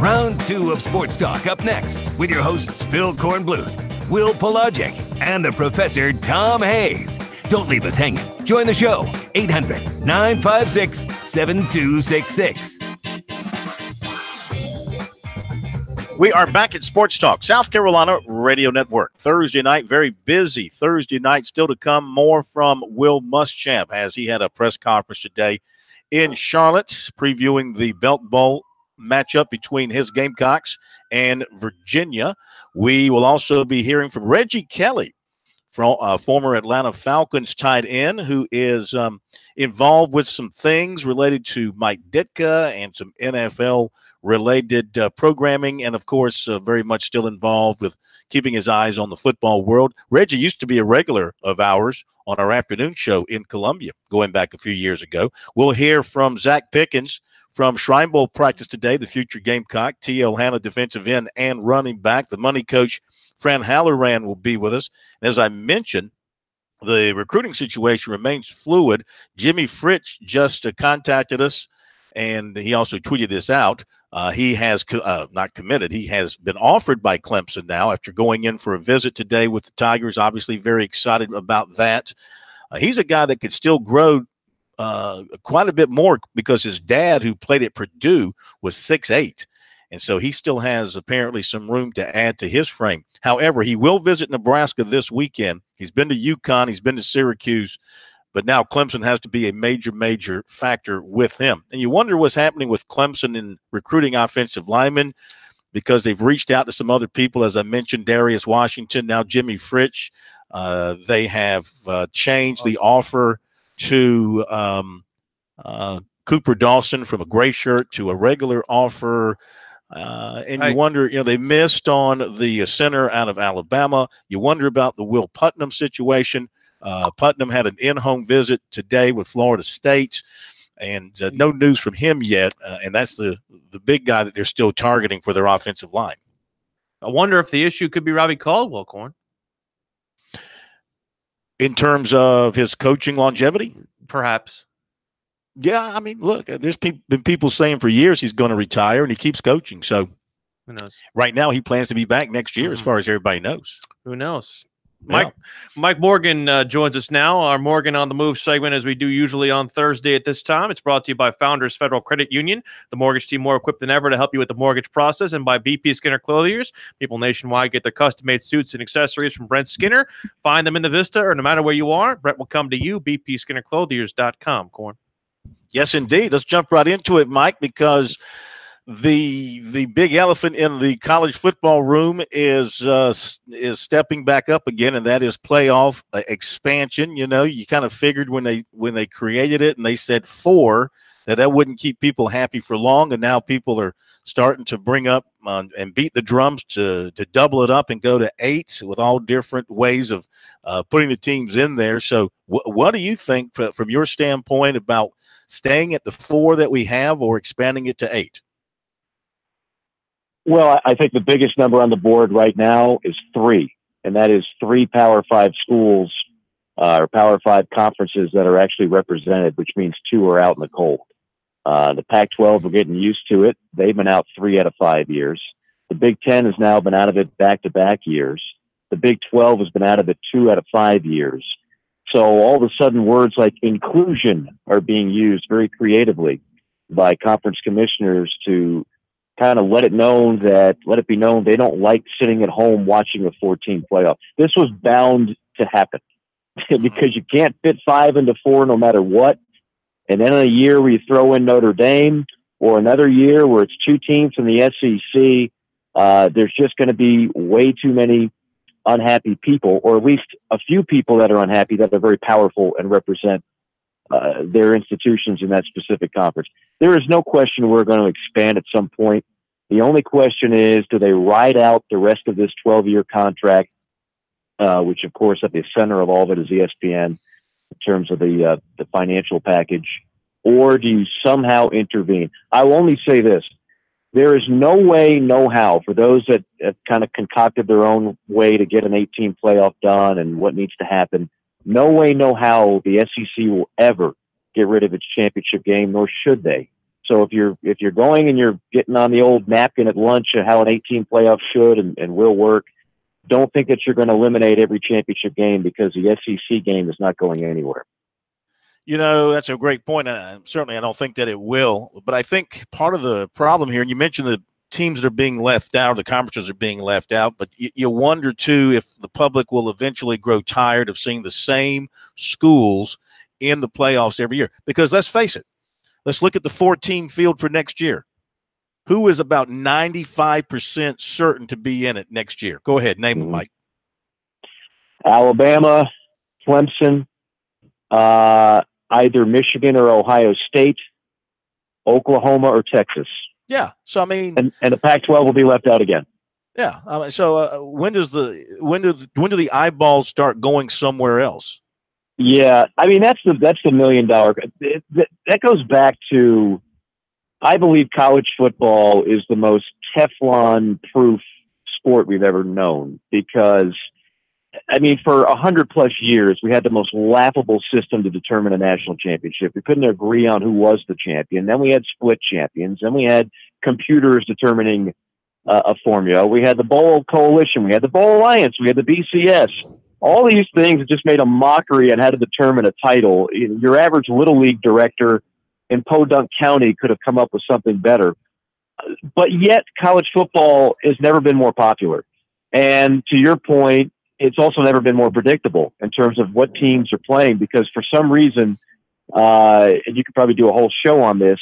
Round 2 of Sports Talk up next with your hosts Phil Kornbluth, Will Pelagic, and the Professor Tom Hayes. Don't leave us hanging. Join the show, 800-956-7266. We are back at Sports Talk, South Carolina Radio Network. Thursday night, very busy Thursday night. Still to come, more from Will Muschamp as he had a press conference today in Charlotte previewing the Belt Bowl matchup between his Gamecocks and Virginia. We will also be hearing from Reggie Kelly, former Atlanta Falcons tight end, who is involved with some things related to Mike Ditka and some NFL-related programming, and, of course, very much still involved with keeping his eyes on the football world. Reggie used to be a regular of ours on our afternoon show in Columbia going back a few years ago. We'll hear from Zach Pickens from Shrine Bowl practice today, the future Gamecock, T.O. Hanna, defensive end and running back. The money coach, Fran Halloran, will be with us. And as I mentioned, the recruiting situation remains fluid. Jimmy Fritsch just contacted us, and he also tweeted this out. He has not committed. He has been offered by Clemson now after going in for a visit today with the Tigers. Obviously very excited about that. He's a guy that could still grow quite a bit more because his dad, who played at Purdue, was 6'8". And so he still has apparently some room to add to his frame. However, he will visit Nebraska this weekend. He's been to UConn. He's been to Syracuse. But now Clemson has to be a major, major factor with him. And you wonder what's happening with Clemson in recruiting offensive linemen because they've reached out to some other people, as I mentioned, Darius Washington, now Jimmy Fritsch. They have changed the offer to Cooper Dawson from a gray shirt to a regular offer. And you wonder, they missed on the center out of Alabama. You wonder about the Will Putnam situation. Putnam had an in-home visit today with Florida State, and no news from him yet. And that's the big guy that they're still targeting for their offensive line. I wonder if the issue could be Robbie Caldwell, Corn. In terms of his coaching longevity? Perhaps. Yeah, I mean, look, there's been people saying for years he's going to retire, and he keeps coaching. So who knows? Right now, he plans to be back next year, as far as everybody knows. Who knows? Mike Morgan joins us now, our Morgan on the Move segment, as we do usually on Thursday at this time. It's brought to you by Founders Federal Credit Union, the mortgage team more equipped than ever to help you with the mortgage process, and by BP Skinner Clothiers. People nationwide get their custom-made suits and accessories from Brent Skinner. Find them in the Vista, or no matter where you are, Brent will come to you. bpskinnerclothiers.com, Corn. Yes, indeed. Let's jump right into it, Mike, because the big elephant in the college football room is stepping back up again, and that is playoff expansion. You kind of figured when they created it and they said 4 that wouldn't keep people happy for long, and now people are starting to bring up and beat the drums to double it up and go to 8 with all different ways of putting the teams in there. So what do you think from your standpoint about staying at the 4 that we have or expanding it to 8? Well, I think the biggest number on the board right now is 3, and that is 3 Power 5 schools or Power 5 conferences that are actually represented, which means 2 are out in the cold. The Pac-12 are getting used to it. They've been out 3 out of 5 years. The Big Ten has now been out of it back-to-back years. The Big 12 has been out of it 2 out of 5 years. So all of a sudden, words like inclusion are being used very creatively by conference commissioners to kind of let it be known they don't like sitting at home watching a 14 playoff. This was bound to happen because you can't fit 5 into 4 no matter what. And then in a year where you throw in Notre Dame, or another year where it's 2 teams from the SEC, there's just going to be way too many unhappy people, or at least a few people that are unhappy that are very powerful and represent their institutions in that specific conference. There is no question we're going to expand at some point. The only question is, do they ride out the rest of this 12-year contract, which, of course, at the center of all of it is ESPN in terms of the financial package, or do you somehow intervene? I will only say this. There is no way, no how, for those that have kind of concocted their own way to get an 18 playoff done and what needs to happen. No way, no how the SEC will ever get rid of its championship game, nor should they. So if you're going and you're getting on the old napkin at lunch of how an 18 playoff should and will work, don't think that you're going to eliminate every championship game, because the SEC game is not going anywhere. You know, that's a great point. Certainly, I don't think that it will. But I think part of the problem here, and you mentioned the teams that are being left out, the conferences are being left out, but you wonder, too, if the public will eventually grow tired of seeing the same schools in the playoffs every year. Because let's face it, let's look at the 4-team field for next year. Who is about 95% certain to be in it next year? Go ahead, name them, Mike. Alabama, Clemson, either Michigan or Ohio State, Oklahoma or Texas. Yeah. So I mean, and the Pac-12 will be left out again. Yeah. So when do the eyeballs start going somewhere else? Yeah, I mean that's the $1 million. That goes back to, I believe college football is the most Teflon-proof sport we've ever known, because, I mean, for 100+ years, we had the most laughable system to determine a national championship. We couldn't agree on who was the champion. Then we had split champions. Then we had computers determining a formula. We had the Bowl Coalition. We had the Bowl Alliance. We had the BCS. All these things just made a mockery on how to determine a title. Your average Little League director in Podunk County could have come up with something better. But yet, college football has never been more popular. And to your point, it's also never been more predictable in terms of what teams are playing, because for some reason, and you could probably do a whole show on this,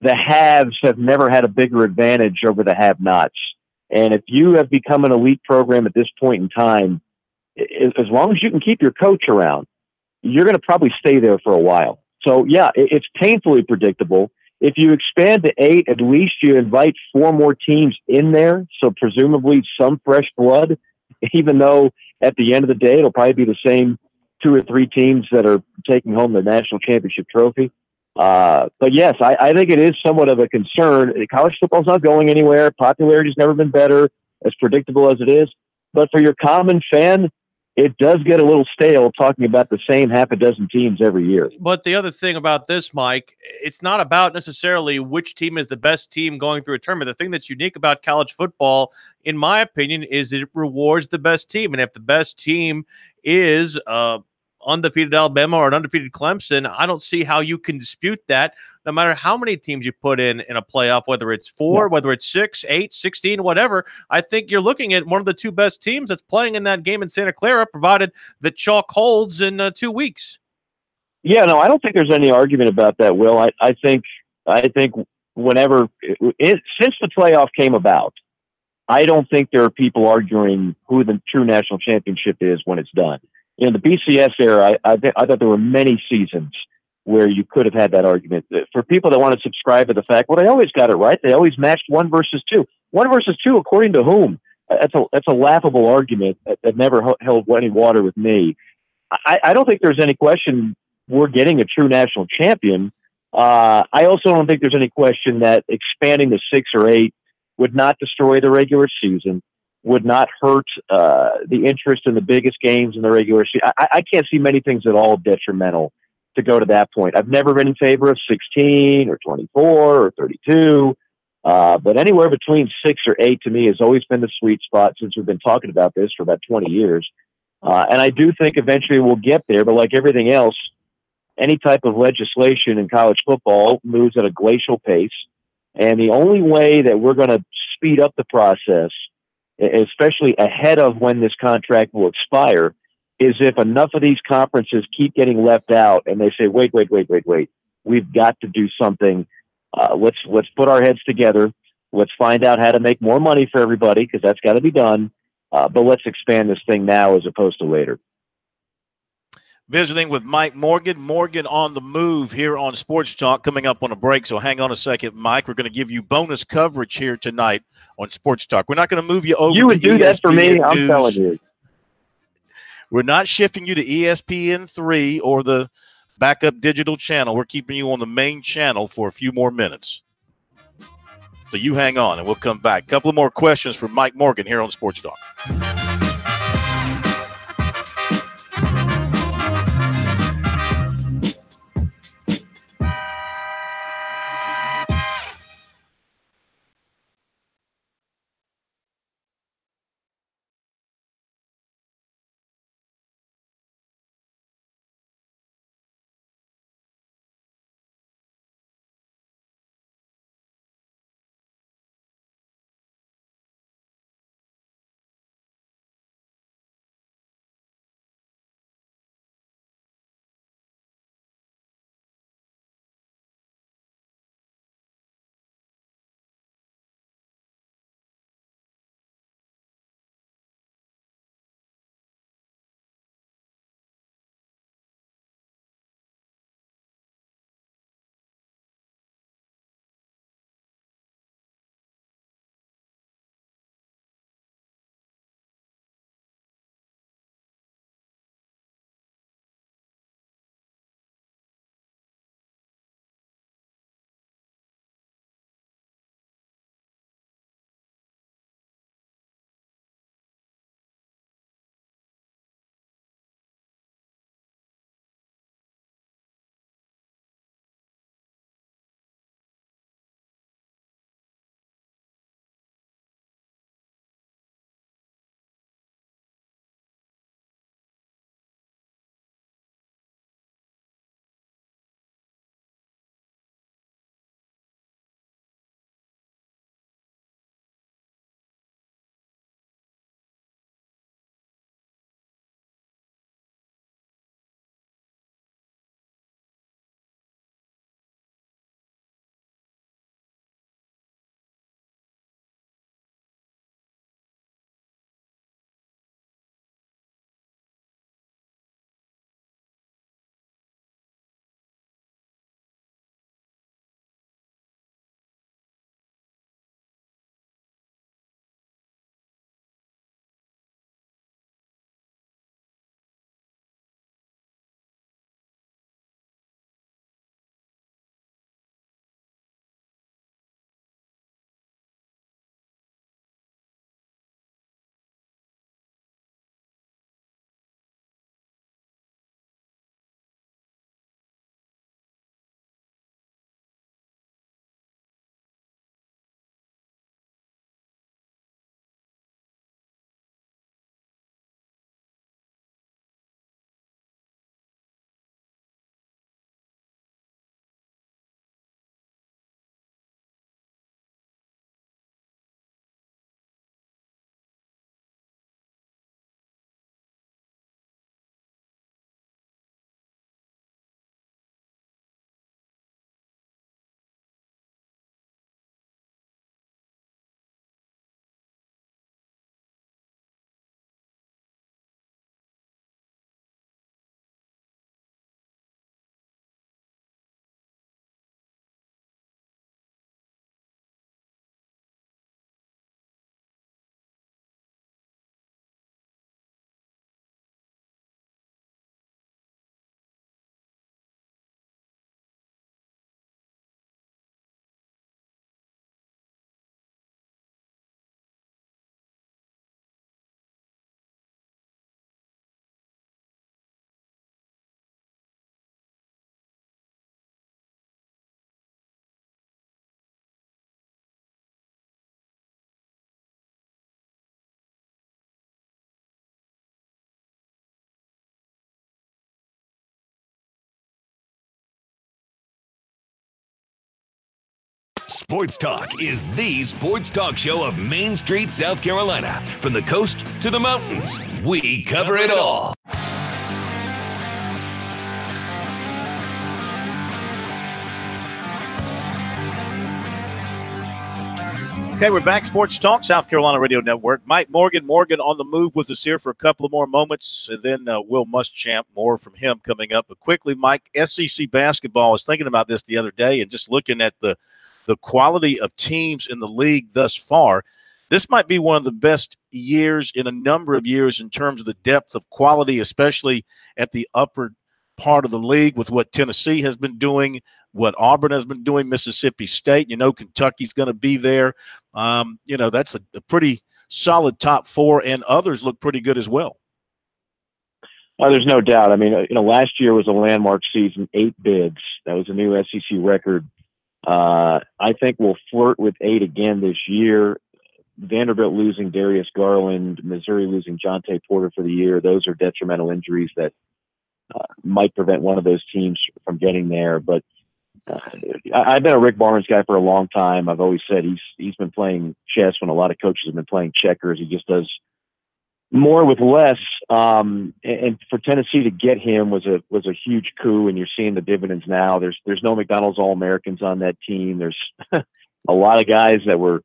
the haves have never had a bigger advantage over the have-nots. And if you have become an elite program at this point in time, as long as you can keep your coach around, you're going to probably stay there for a while. So, yeah, it's painfully predictable. If you expand to 8, at least you invite 4 more teams in there, so presumably some fresh blood, even though at the end of the day it'll probably be the same 2 or 3 teams that are taking home the national championship trophy. But, yes, I think it is somewhat of a concern. College football's not going anywhere. Popularity's never been better, as predictable as it is. But for your common fan, it does get a little stale talking about the same half a dozen teams every year. But the other thing about this, Mike, it's not about necessarily which team is the best team going through a tournament. The thing that's unique about college football, in my opinion, is it rewards the best team. And if the best team is undefeated Alabama or an undefeated Clemson, I don't see how you can dispute that, no matter how many teams you put in a playoff, whether it's 4, whether it's 6, 8, 16, whatever. I think you're looking at one of the 2 best teams that's playing in that game in Santa Clara, provided the chalk holds in 2 weeks. Yeah, no, I don't think there's any argument about that, Will. I think whenever since the playoff came about, I don't think there are people arguing who the true national championship is when it's done. In the BCS era, I thought there were many seasons where you could have had that argument. For people that want to subscribe to the fact, well, they always got it right. They always matched 1 versus 2. 1 versus 2, according to whom? That's a laughable argument that never held any water with me. I don't think there's any question we're getting a true national champion. I also don't think there's any question that expanding to 6 or 8 would not destroy the regular season, would not hurt the interest in the biggest games in the regular season. I can't see many things at all detrimental to go to that point. I've never been in favor of 16 or 24 or 32, but anywhere between 6 or 8 to me has always been the sweet spot since we've been talking about this for about 20 years. And I do think eventually we'll get there, but like everything else, any type of legislation in college football moves at a glacial pace. And the only way that we're going to speed up the process, especially ahead of when this contract will expire, is if enough of these conferences keep getting left out and they say, wait, we've got to do something. Let's put our heads together. Let's find out how to make more money for everybody, because that's got to be done. But let's expand this thing now as opposed to later. Visiting with Mike Morgan. Morgan on the move here on Sports Talk, coming up on a break. So hang on a second, Mike. We're going to give you bonus coverage here tonight on Sports Talk. We're not going to move you over. You would do that for me. I'm News. telling you. We're not shifting you to ESPN3 or the backup digital channel. We're keeping you on the main channel for a few more minutes. So you hang on, and we'll come back. A couple of more questions for Mike Morgan here on Sports Talk. Sports Talk is the sports talk show of Main Street, South Carolina. From the coast to the mountains, we cover it all. Okay, we're back. Sports Talk, South Carolina Radio Network. Mike Morgan on the move with us here for a couple of more moments, and then Will Muschamp, more from him coming up. But quickly, Mike, SEC basketball, I was thinking about this the other day and just looking at the quality of teams in the league thus far. This might be one of the best years in a number of years in terms of the depth of quality, especially at the upper part of the league with what Tennessee has been doing, what Auburn has been doing, Mississippi State. Kentucky's going to be there. That's a pretty solid top four, and others look pretty good as well. There's no doubt. I mean, last year was a landmark season, 8 bids. That was a new SEC record. I think we'll flirt with 8 again this year. Vanderbilt losing Darius Garland, Missouri losing Jonte Porter for the year. Those are detrimental injuries that might prevent one of those teams from getting there. But I've been a Rick Barnes guy for a long time. I've always said he's been playing chess when a lot of coaches have been playing checkers. He just does more with less. And for Tennessee to get him was a huge coup, and you're seeing the dividends now. There's no McDonald's All-Americans on that team. There's a lot of guys that were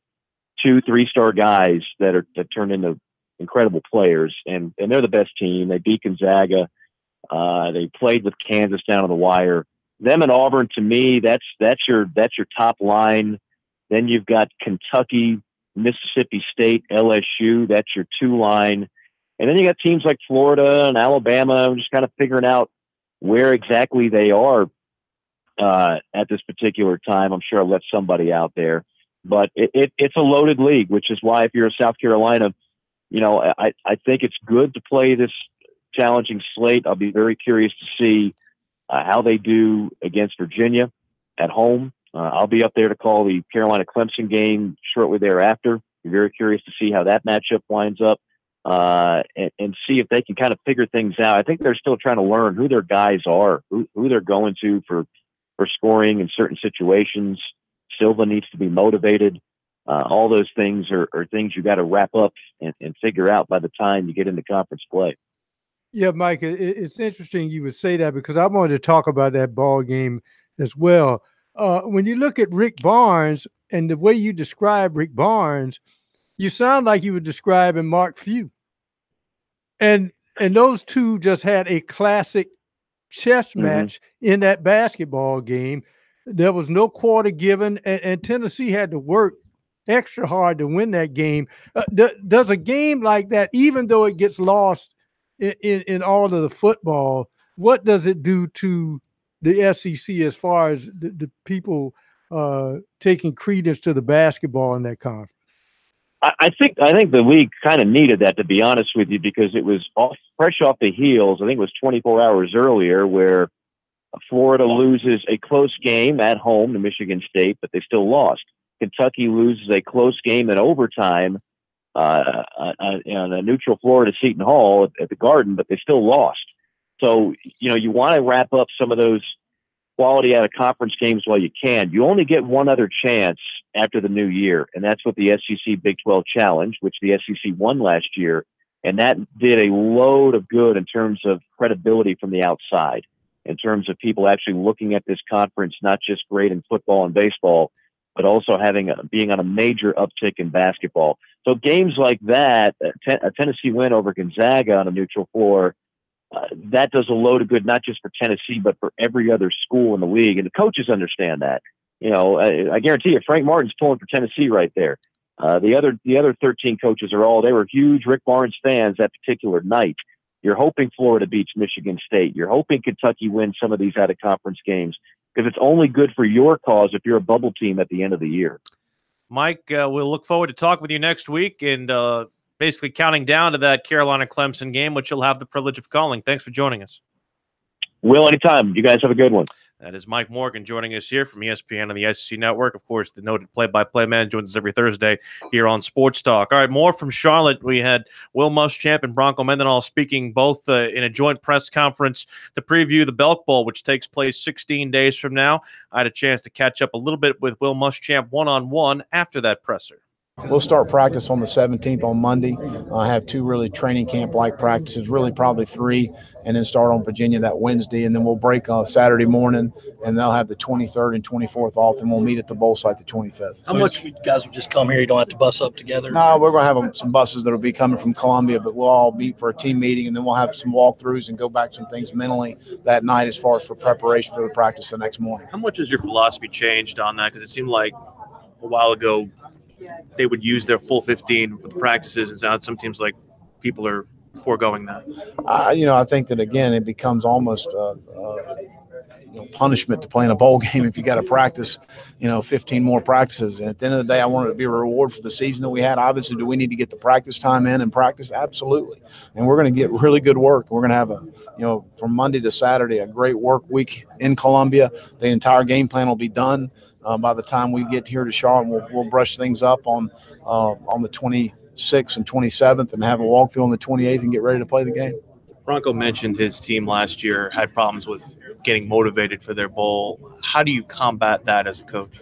2-3-star guys that turned into incredible players, and they're the best team. They beat Gonzaga. They played with Kansas down on the wire. Them and Auburn, to me, that's your top line. Then you've got Kentucky, Mississippi State, LSU. That's your 2 line. And then you got teams like Florida and Alabama. I'm just kind of figuring out where exactly they are at this particular time. I'm sure I'll let somebody out there. But it's a loaded league, which is why if you're a South Carolina, I think it's good to play this challenging slate. I'll be very curious to see how they do against Virginia at home. I'll be up there to call the Carolina-Clemson game shortly thereafter. Be very curious to see how that matchup winds up and see if they can kind of figure things out. I think they're still trying to learn who their guys are, who they're going to for scoring in certain situations. Silva needs to be motivated. All those things are things you got to wrap up and figure out by the time you get into conference play. Yeah, Mike, it's interesting you would say that because I wanted to talk about that ball game as well. When you look at Rick Barnes and the way you describe Rick Barnes, you sound like you were describing Mark Few. And those two just had a classic chess match in that basketball game. There was no quarter given, and Tennessee had to work extra hard to win that game. Does a game like that, even though it gets lost in all of the football, what does it do to the SEC as far as the people taking credence to the basketball in that conference? I think the league kind of needed that, to be honest with you, because it was fresh off the heels. I think it was 24 hours earlier where Florida loses a close game at home to Michigan State, but they still lost. Kentucky loses a close game in overtime in a neutral floor to Seton Hall at the Garden, but they still lost. So, you want to wrap up some of those quality out of conference games while you can. You only get one other chance after the new year, and that's with the SEC Big 12 Challenge, which the SEC won last year, and that did a load of good in terms of credibility from the outside, in terms of people actually looking at this conference, not just great in football and baseball, but also being on a major uptick in basketball. So games like that, a Tennessee win over Gonzaga on a neutral floor, that does a load of good, not just for Tennessee, but for every other school in the league. And the coaches understand that. I guarantee you, Frank Martin's pulling for Tennessee right there. The other 13 coaches they were huge Rick Barnes fans that particular night. You're hoping Florida beats Michigan State. You're hoping Kentucky wins some of these out of conference games because it's only good for your cause if you're a bubble team at the end of the year. Mike, we'll look forward to talking with you next week and basically counting down to that Carolina-Clemson game, which you'll have the privilege of calling. Thanks for joining us. Will, anytime. You guys have a good one. That is Mike Morgan joining us here from ESPN and the SEC Network. Of course, the noted play-by-play man joins us every Thursday here on Sports Talk. All right, more from Charlotte. We had Will Muschamp and Bronco Mendenhall speaking both in a joint press conference to preview the Belk Bowl, which takes place 16 days from now. I had a chance to catch up a little bit with Will Muschamp one-on-one after that presser. We'll start practice on the 17th on Monday. Have 2 really training camp-like practices, really probably 3, and then start on Virginia that Wednesday. And then we'll break Saturday morning, and they'll have the 23rd and 24th off, and we'll meet at the bowl site the 25th. How much you guys would just come here? You don't have to bus up together? No, we're going to have some buses that will be coming from Columbia, but we'll all meet for a team meeting, and then we'll have some walkthroughs and go back some things mentally that night as far as for preparation for the practice the next morning. How much has your philosophy changed on that? Because it seemed like a while ago they would use their full 15 with practices, and now some teams like people are foregoing that. I think that again it becomes almost punishment to play in a bowl game if you got to practice 15 more practices. And at the end of the day, I want it to be a reward for the season that we had. Obviously, do we need to get the practice time in and practice? Absolutely. And we're going to get really good work. We're going to have from Monday to Saturday a great work week in Columbia. The entire game plan will be done by the time we get here to Charlotte. We'll brush things up on the 26th and 27th and have a walkthrough on the 28th and get ready to play the game. Bronco mentioned his team last year had problems with getting motivated for their bowl. How do you combat that as a coach?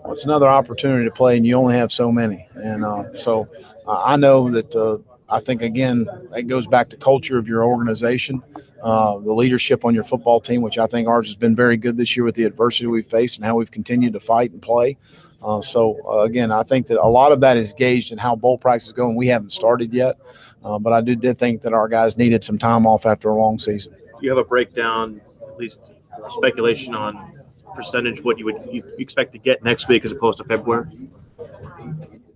Well, it's another opportunity to play, and you only have so many. And so I know that I think, again, it goes back to culture of your organization, the leadership on your football team, which I think ours has been very good this year with the adversity we've faced and how we've continued to fight and play. Again, I think that a lot of that is gauged in how bowl practice is going. We haven't started yet, but I did think that our guys needed some time off after a long season. Do you have a breakdown, at least speculation on percentage what you expect to get next week as opposed to February?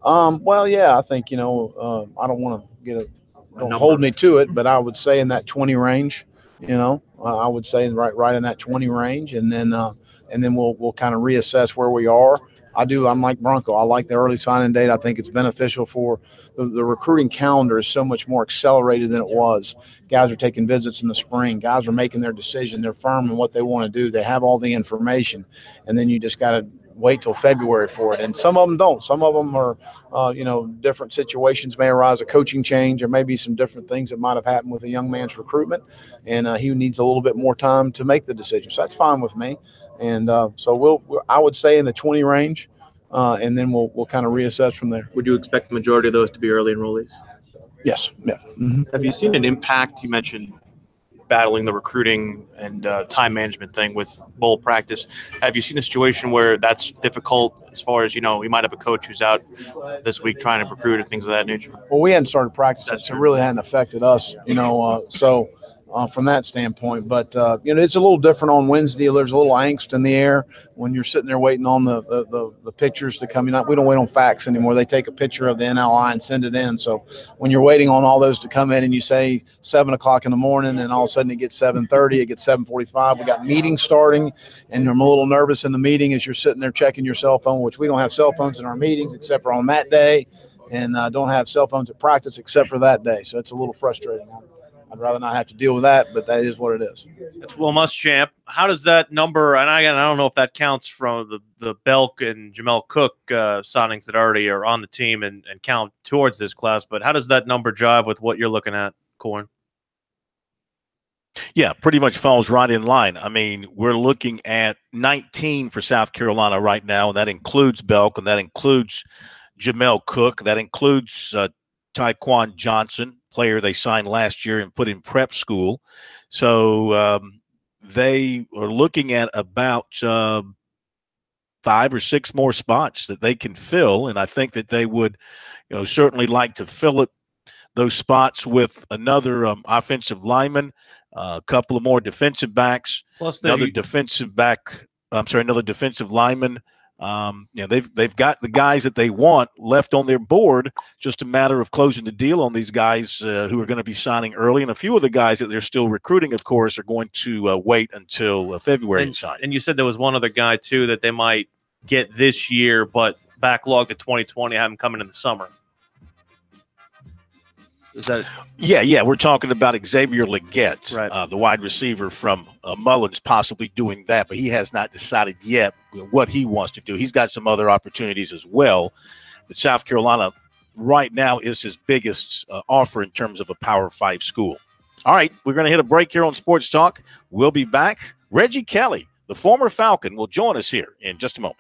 Well, yeah, I think, I don't want to don't hold me to it, but I would say in that 20 range, I would say right in that 20 range. And then we'll kind of reassess where we are. I'm like Bronco. I like the early signing date. I think it's beneficial for the recruiting calendar is so much more accelerated than it was. Guys are taking visits in the spring. Guys are making their decision. They're firm in what they want to do. They have all the information, and then you just got to wait till February for it. And some of them don't. Some of them are, different situations may arise, a coaching change, or maybe some different things that might have happened with a young man's recruitment, and he needs a little bit more time to make the decision. So that's fine with me. And so I would say in the 20 range, and then we'll kind of reassess from there. Would you expect the majority of those to be early enrollees? Yes. Yeah. Mm-hmm. Have you seen an impact? You mentioned battling the recruiting and time management thing with bowl practice. Have you seen a situation where that's difficult as far as, we might have a coach who's out this week trying to recruit and things of that nature? Well, we hadn't started practicing, so it really hadn't affected us, from that standpoint. But, it's a little different on Wednesday. There's a little angst in the air when you're sitting there waiting on the pictures to come in. We don't wait on fax anymore. They take a picture of the NLI and send it in. So when you're waiting on all those to come in and you say 7 o'clock in the morning and all of a sudden it gets 7:30, it gets 7:45, we got meetings starting, and I'm a little nervous in the meeting as you're sitting there checking your cell phone, which we don't have cell phones in our meetings except for on that day, and don't have cell phones at practice except for that day. So it's a little frustrating. I'd rather not have to deal with that, but that is what it is. That's Will Muschamp. How does that number, and I don't know if that counts from the Belk and Jamel Cook signings that already are on the team and count towards this class, but how does that number jive with what you're looking at, Corn? Yeah, pretty much falls right in line. I mean, we're looking at 19 for South Carolina right now, and that includes Belk, and that includes Jamel Cook, that includes Tyquan Johnson, player they signed last year and put in prep school. So they are looking at about 5 or 6 more spots that they can fill, and I think that they would certainly like to fill those spots with another offensive lineman, a couple of more defensive backs, plus another defensive lineman. They've got the guys that they want left on their board. Just a matter of closing the deal on these guys who are going to be signing early, and a few of the guys that they're still recruiting, of course, are going to wait until February and sign. And you said there was one other guy too that they might get this year, but backlogged to 2020, have him coming in the summer. Is that? Yeah. We're talking about Xavier Leggett, Right. the wide receiver from Mullins, possibly doing that, but he has not decided yet what he wants to do. He's got some other opportunities as well, but South Carolina right now is his biggest offer in terms of a Power 5 school. All right, we're going to hit a break here on Sports Talk. We'll be back. Reggie Kelly, the former Falcon, will join us here in just a moment.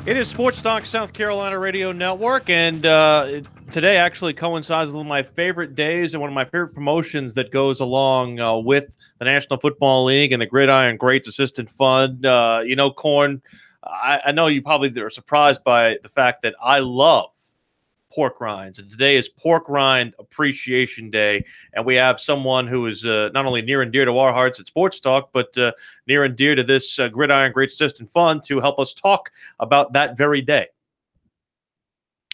It is Sports Talk South Carolina Radio Network, and today actually coincides with one of my favorite days and one of my favorite promotions that goes along with the National Football League and the Gridiron Greats Assistant Fund. Corn, I know you probably are surprised by the fact that I love pork rinds. And today is Pork Rind Appreciation Day. And we have someone who is not only near and dear to our hearts at Sports Talk, but near and dear to this Gridiron Great Assistant Fund to help us talk about that very day.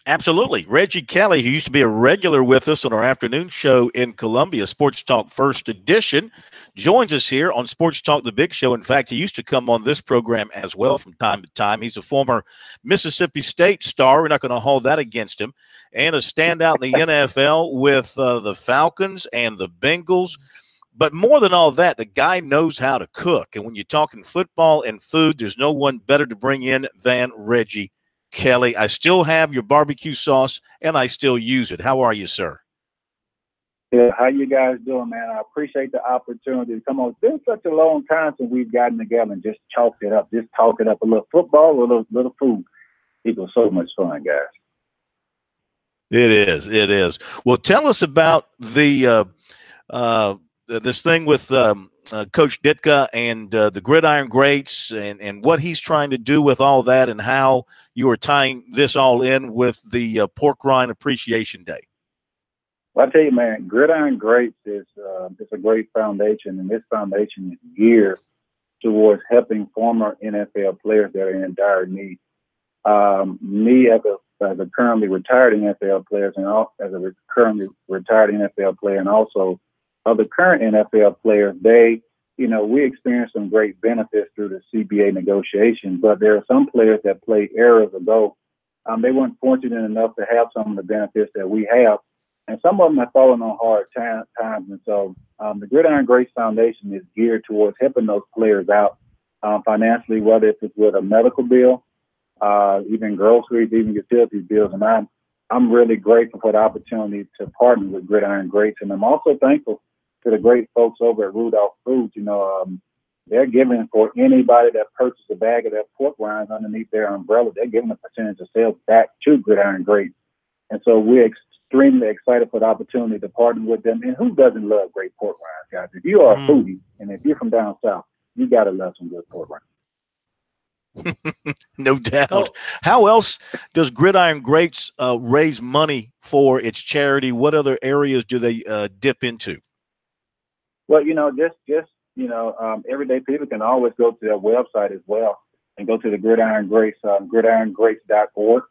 Absolutely. Reggie Kelly, who used to be a regular with us on our afternoon show in Columbia, Sports Talk First Edition, joins us here on Sports Talk The Big Show. In fact, he used to come on this program as well from time to time. He's a former Mississippi State star. We're not going to hold that against him. And a standout in the NFL with the Falcons and the Bengals. But more than all that, the guy knows how to cook. And when you're talking football and food, there's no one better to bring in than Reggie Kelly. I still have your barbecue sauce, and I still use it. How are you, sir? Yeah, how you guys doing, man? I appreciate the opportunity to come on. It's been such a long time since we've gotten together and just chalked it up, just talk it up. A little football, a little food equals so much fun, guys. It is. It is. Well, tell us about the this thing with Coach Ditka and the Gridiron Greats and what he's trying to do with all that and how you are tying this all in with the Pork Rind Appreciation Day. Well, I tell you, man, Gridiron Greats is it's a great foundation, and this foundation is geared towards helping former NFL players that are in dire need. Me, as a currently retired NFL player, and as a currently retired NFL player, and also other current NFL players, we experience some great benefits through the CBA negotiation, but there are some players that played eras ago. They weren't fortunate enough to have some of the benefits that we have, and some of them have fallen on hard times. And so the Gridiron Greats Foundation is geared towards helping those players out financially, whether it's with a medical bill, even groceries, even utility bills. And I'm really grateful for the opportunity to partner with Gridiron Greats, and I'm also thankful to the great folks over at Rudolph Foods. They're giving for anybody that purchases a bag of their pork rinds underneath their umbrella, they're giving a percentage of sales back to Gridiron Greats. And so we're extremely excited for the opportunity to partner with them. And who doesn't love great pork rinds, guys? If you are a foodie and if you're from down south, you got to love some good pork rinds. No doubt. How else does Gridiron Greats raise money for its charity? What other areas do they dip into? Well, everyday people can always go to their website as well and go to the Gridiron Greats, gridirongreats.org.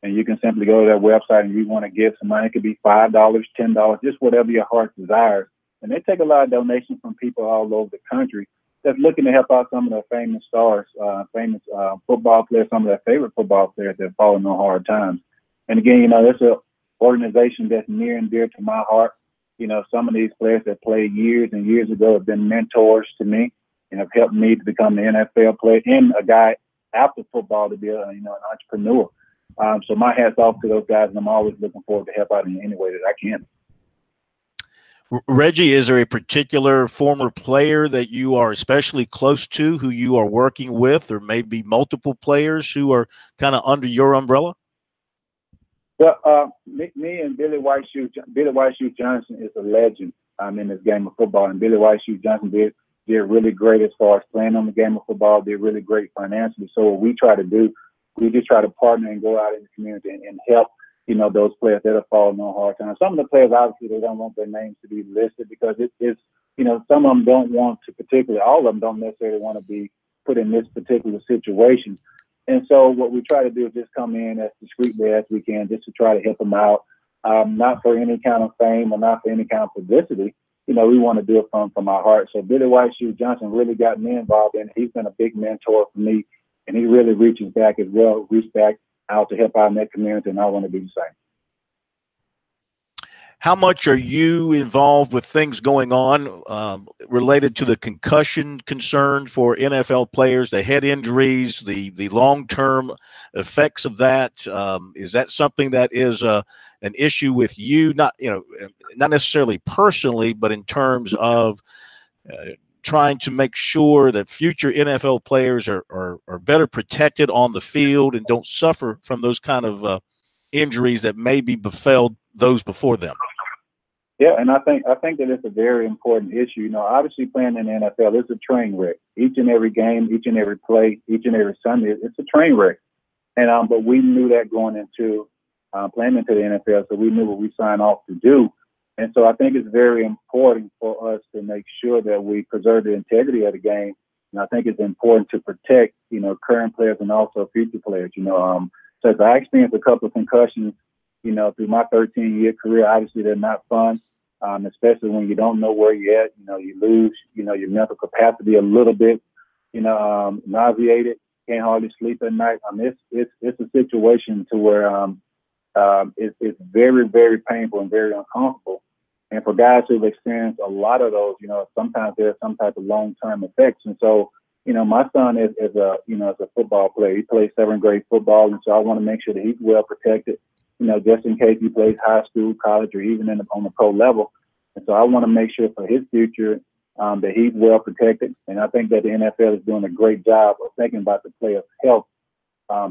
And you can simply go to their website and you want to give some money. It could be $5, $10, just whatever your heart desires. And they take a lot of donations from people all over the country that's looking to help out some of their famous stars, famous football players, some of their favorite football players that have fallen on hard times. And again, it's an organization that's near and dear to my heart. Some of these players that played years and years ago have been mentors to me and have helped me to become an NFL player and a guy after football to be an entrepreneur. So my hat's off to those guys, and I'm always looking forward to help out in any way that I can. Reggie, is there a particular former player that you are especially close to, who you are working with, or maybe multiple players who are kind of under your umbrella? Well, me and Billy White Shoe Johnson is a legend in this game of football, and Billy White Shoe Johnson did really great as far as playing on the game of football, did really great financially. So what we try to do, we just try to partner and go out in the community and help, those players that are falling on hard times. Some of the players, obviously, they don't want their names to be listed because it's some of them don't want to particularly, all of them don't necessarily want to be put in this particular situation. And so what we try to do is just come in as discreetly as we can just to try to help them out, not for any kind of fame or not for any kind of publicity. We want to do it from our heart. So Billy White Shoe Johnson really got me involved in it. He's been a big mentor for me, and he really reaches back as well, reach back out to help out in that community, and I want to do the same. How much are you involved with things going on related to the concussion concern for NFL players, the head injuries, the long-term effects of that? Is that something that is an issue with you? Not necessarily personally, but in terms of trying to make sure that future NFL players are better protected on the field and don't suffer from those kind of injuries that maybe befell those before them. Yeah, and I think that it's a very important issue. Obviously playing in the NFL is a train wreck. Each and every game, each and every play, each and every Sunday, it's a train wreck. And but we knew that going into playing into the NFL, so we knew what we signed off to do. And so I think it's very important for us to make sure that we preserve the integrity of the game. And I think it's important to protect, current players and also future players. So I experienced a couple of concussions, through my 13-year career. Obviously, they're not fun, especially when you don't know where you're at. You lose, your mental capacity a little bit, nauseated, can't hardly sleep at night. It's a situation to where it's very, very painful and very uncomfortable. And for guys who've experienced a lot of those, sometimes there's some type of long-term effects. And so, my son is a football player. He plays 7th grade football, and so I want to make sure that he's well protected, just in case he plays high school, college, or even on the pro level. And so I want to make sure for his future that he's well protected. And I think that the NFL is doing a great job of thinking about the player's health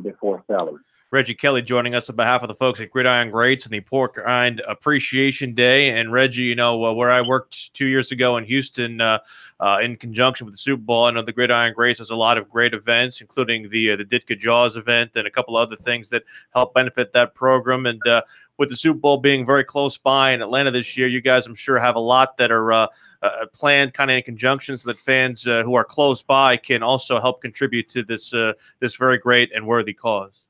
before salary. Reggie Kelly joining us on behalf of the folks at Gridiron Greats and the Pork Rind Appreciation Day. And Reggie, where I worked 2 years ago in Houston in conjunction with the Super Bowl, I know the Gridiron Greats has a lot of great events, including the Ditka Jaws event and a couple other things that help benefit that program. And with the Super Bowl being very close by in Atlanta this year, you guys, I'm sure, have a lot that are planned kind of in conjunction so that fans who are close by can also help contribute to this very great and worthy cause.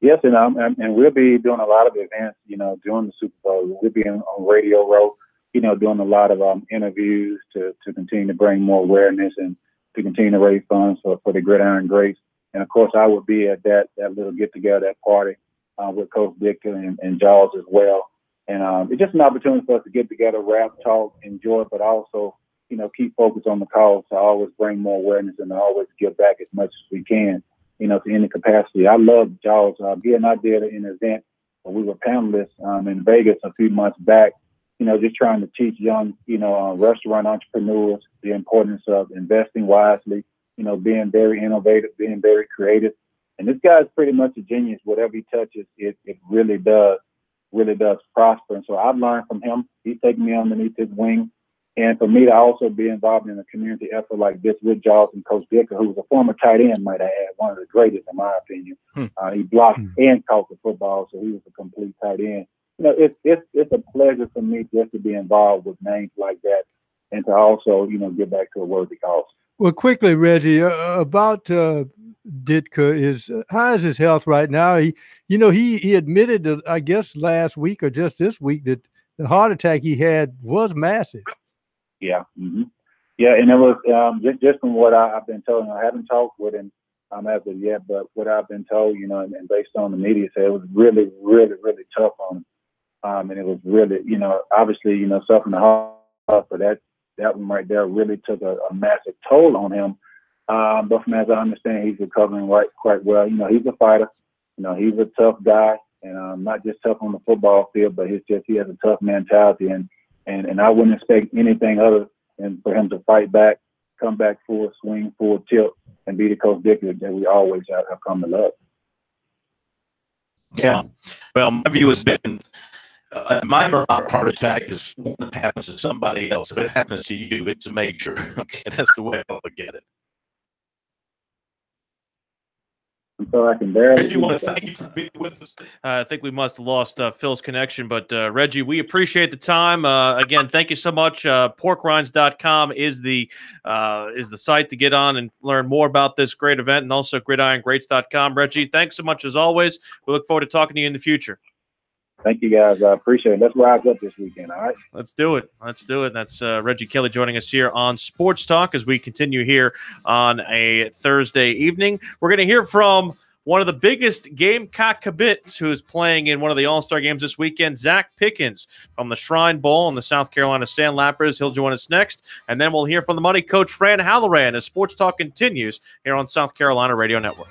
Yes, and we'll be doing a lot of events, during the Super Bowl. We'll be on Radio Row, doing a lot of interviews to continue to bring more awareness and to continue to raise funds for the Gridiron Greats. And of course, I would be at that little get together, that party with Coach Ditka and Jaws as well. And it's just an opportunity for us to get together, rap, talk, enjoy, but also, keep focused on the cause to always bring more awareness and to always give back as much as we can. To any capacity. I love Jaws. He and I did an event where we were panelists in Vegas a few months back, just trying to teach young, restaurant entrepreneurs the importance of investing wisely, being very innovative, being very creative. And this guy's pretty much a genius. Whatever he touches, it really does prosper. And so I've learned from him. He's taken me underneath his wing. And for me to also be involved in a community effort like this with Jaws and Coach Ditka, who was a former tight end, might I add, one of the greatest in my opinion. He blocked and caught the football, so he was a complete tight end. It's a pleasure for me just to be involved with names like that and to also, get back to a worthy cause. Well, quickly, Reggie, about Ditka, how is his health right now? He admitted that, I guess last week or just this week, that the heart attack he had was massive. Yeah. Yeah. And it was just from what I've been told. I haven't talked with him as of yet, but what I've been told, and based on the media, said it was really, really, really tough on him. And it was really, obviously, suffering the heart, but that one right there really took a massive toll on him. But from as I understand, he's recovering quite well. He's a fighter. He's a tough guy, and not just tough on the football field, but he has a tough mentality. And I wouldn't expect anything other than for him to fight back, come back full swing, full tilt, and be the Coach Ditka that we always have come to love. Yeah. Well, my view has been a minor heart attack is one that happens to somebody else. If it happens to you, it's a major. Okay, that's the way I look at it. So I can barely. You want to thank you for being with us. I think we must have lost Phil's connection, but Reggie, we appreciate the time. Again, thank you so much. Porkrinds.com is the site to get on and learn more about this great event, and also gridirongreats.com. Reggie, thanks so much as always. We look forward to talking to you in the future. Thank you, guys. I appreciate it. Let's rise up this weekend, all right? Let's do it. That's Reggie Kelly joining us here on Sports Talk as we continue here on a Thursday evening. We're going to hear from one of the biggest Gamecock commits who is playing in one of the All-Star games this weekend, Zach Pickens from the Shrine Bowl and the South Carolina Sandlappers. He'll join us next. And then we'll hear from the Money Coach, Fran Halloran, as Sports Talk continues here on South Carolina Radio Network.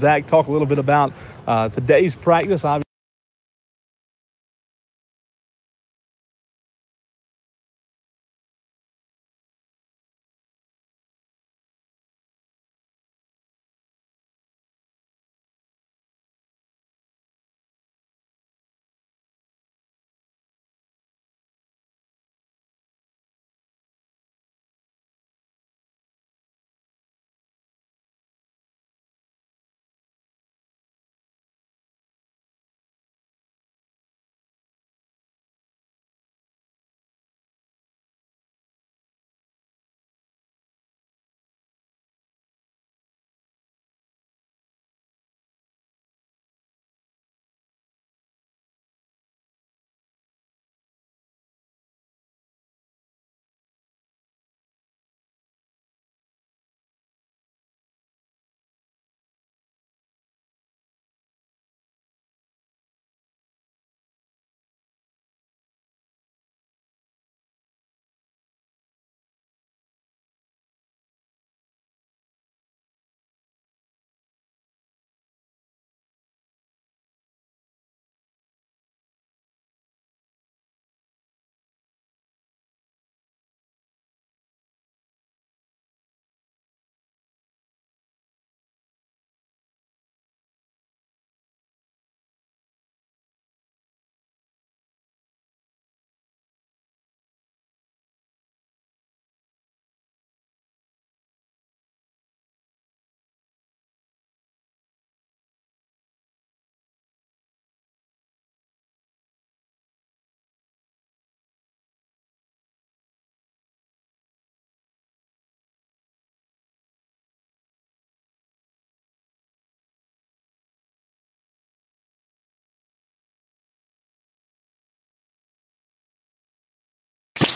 Zach, talk a little bit about today's practice. Obviously,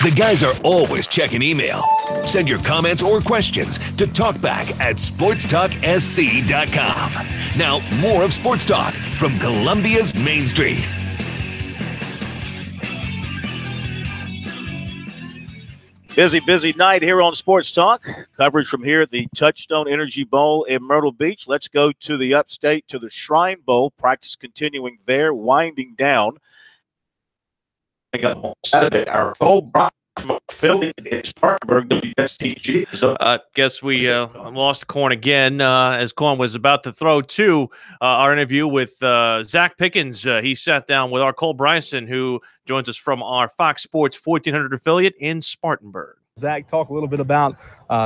The guys are always checking email. Send your comments or questions to talkback@sportstalksc.com. Now, more of Sports Talk from Columbia's Main Street. Busy night here on Sports Talk. Coverage from here at the Touchstone Energy Bowl in Myrtle Beach. Let's go to the upstate, to the Shrine Bowl. Practice continuing there, winding down. Saturday, our Cole affiliate in Spartanburg, WSTG. Guess we lost Corn again as Corn was about to throw to our interview with Zach Pickens. He sat down with our Cole Bryson, who joins us from our Fox Sports 1400 affiliate in Spartanburg. Zach, talk a little bit about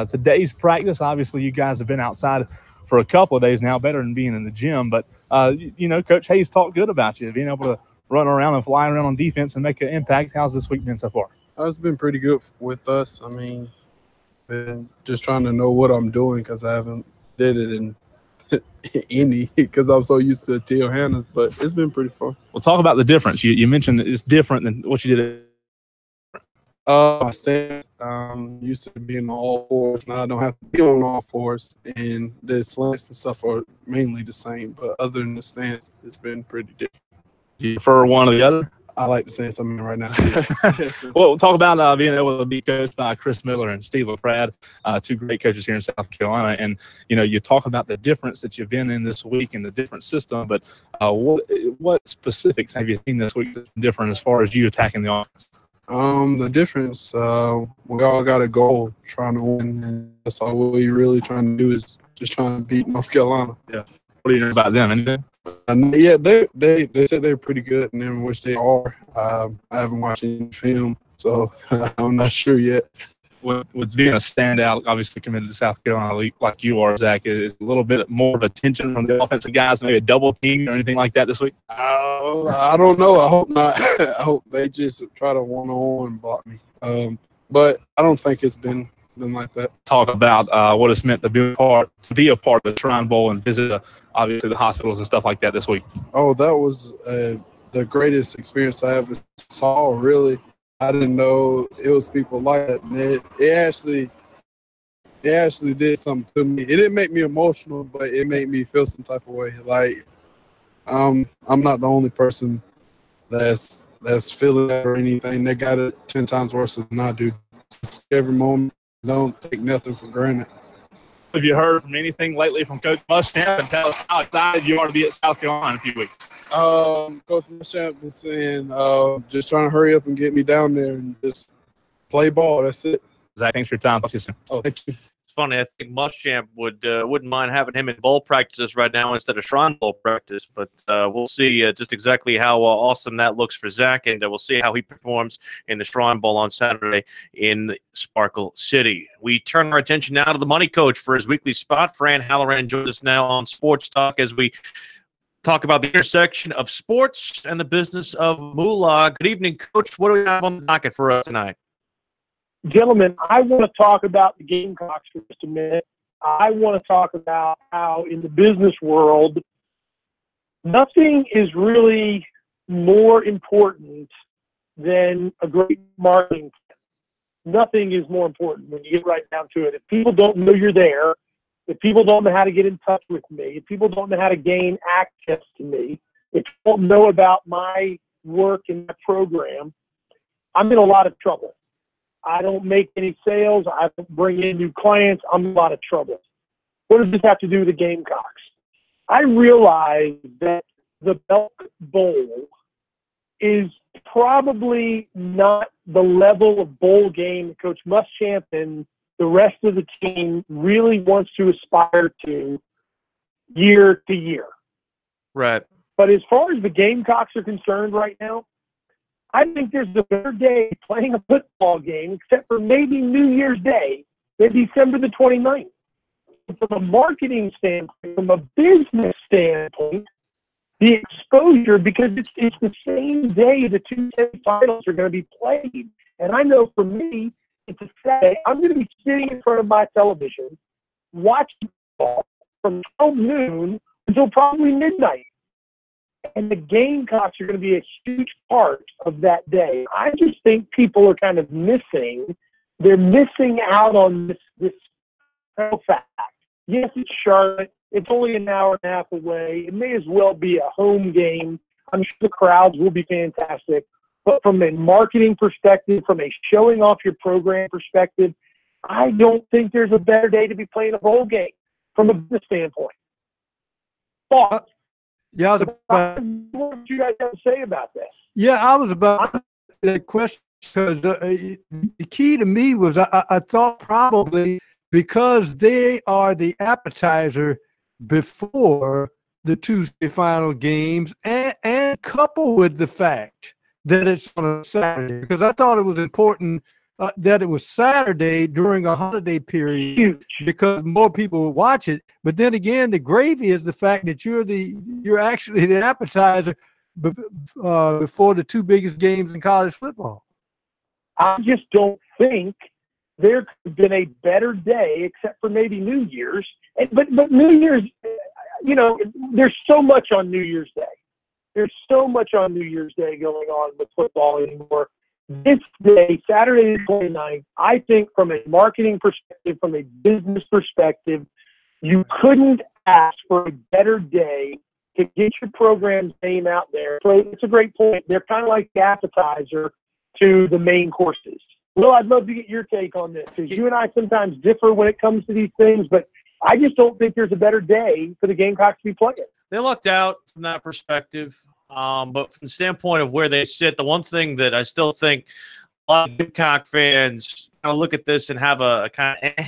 today's practice. Obviously, you guys have been outside for a couple of days now, better than being in the gym. But, Coach Hayes talked good about you, being able to run around and fly around on defense and make an impact. How's this week been so far? It's been pretty good with us. I mean, been just trying to know what I'm doing because I haven't did it in any because I'm so used to Teal Hannah's, but it's been pretty fun. Well, talk about the difference. You mentioned it's different than what you did. My stance, used to being on all fours. Now I don't have to be on all fours, and the slants and stuff are mainly the same. But other than the stance, it's been pretty different. Do you prefer one or the other? I like to say something right now. Well, talk about being able to be coached by Chris Miller and Steve LaPrade, two great coaches here in South Carolina. And, you talk about the difference that you've been in this week and the different system, but what specifics have you seen this week that's different as far as you attacking the offense? The difference, we all got a goal trying to win, and that's all we're really trying to do is just trying to beat North Carolina. Yeah. What do you know about them? Anything? Yeah, they said they're pretty good, and which they are. I haven't watched any film, so I'm not sure yet. With being a standout, obviously committed to South Carolina like you are, Zach, is a little bit more of attention from the offensive guys, maybe a double team or anything like that this week? I don't know. I hope not. I hope they just try to one-on-one block me. But I don't think it's been like that. Talk about what it's meant to be a part of the Shrine Bowl and visit, obviously, the hospitals and stuff like that this week. Oh, that was the greatest experience I ever saw, really. I didn't know it was people like that. And it actually did something to me. It didn't make me emotional, but it made me feel some type of way. Like, I'm not the only person that's feeling that or anything. They got it 10 times worse than I do. Every moment, don't take nothing for granted. Have you heard from anything lately from Coach Muschamp, and tell us how excited you are to be at South Carolina in a few weeks? Coach Muschamp is saying just trying to hurry up and get me down there and just play ball. That's it. Zach, thanks for your time. Talk to you soon. Oh, thank you. It's funny. I think Muschamp wouldn't mind having him in bowl practices right now instead of Shrine Bowl practice. But we'll see just exactly how awesome that looks for Zach, and we'll see how he performs in the Shrine Bowl on Saturday in Sparkle City. We turn our attention now to the money coach for his weekly spot. Fran Halloran joins us now on Sports Talk as we talk about the intersection of sports and the business of moolah. Good evening, Coach. What do we have on the docket for us tonight? Gentlemen, I want to talk about the Gamecocks for just a minute. I want to talk about how in the business world, nothing is really more important than a great marketing plan. Nothing is more important when you get right down to it. If people don't know you're there, if people don't know how to get in touch with me, if people don't know how to gain access to me, if people don't know about my work and my program, I'm in a lot of trouble. I don't make any sales. I don't bring in new clients. I'm in a lot of trouble. What does this have to do with the Gamecocks? I realize that the Belk Bowl is probably not the level of bowl game that Coach Muschamp and the rest of the team really wants to aspire to year to year. Right. But as far as the Gamecocks are concerned right now, I think there's a better day playing a football game, except for maybe New Year's Day, than December the 29th. From a marketing standpoint, from a business standpoint, the exposure, because it's the same day the two finals are going to be played. And I know for me, it's a Saturday. I'm going to be sitting in front of my television, watching football from 12 noon until probably midnight. And the Gamecocks are going to be a huge part of that day. I just think people are kind of missing. They're missing out on this fact. Yes, it's Charlotte. It's only an hour and a half away. It may as well be a home game. I'm sure the crowds will be fantastic. But from a marketing perspective, from a showing off your program perspective, I don't think there's a better day to be playing a bowl game from a business standpoint. But yeah, what do you guys have to say about this? Yeah, I was about that question because the key to me was I thought probably because they are the appetizer before the Tuesday final games and coupled with the fact that it's on a Saturday, because I thought it was important that it was Saturday during a holiday period because more people would watch it. But then again, the gravy is the fact that you're actually the appetizer before the two biggest games in college football. I just don't think there could have been a better day, except for maybe New Year's. But New Year's, you know, there's so much on New Year's Day. There's so much on New Year's Day going on with football anymore. This day, Saturday the 29th, I think from a marketing perspective, from a business perspective, you couldn't ask for a better day to get your program's name out there. So it's a great point. They're kind of like the appetizer to the main courses. Well, I'd love to get your take on this, because you and I sometimes differ when it comes to these things, but I just don't think there's a better day for the Gamecocks to be playing. They lucked out from that perspective. But from the standpoint of where they sit, the one thing that I still think a lot of Gamecock fans kind of look at this and have a kind of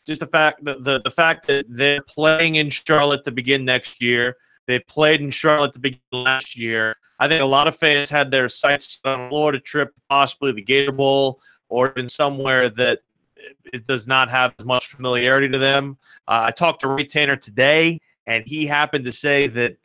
just the fact that the fact that they're playing in Charlotte to begin next year. They played in Charlotte to begin last year. I think a lot of fans had their sights on a Florida trip, possibly the Gator Bowl, or even somewhere that it does not have as much familiarity to them. I talked to Ray Tanner today, and he happened to say that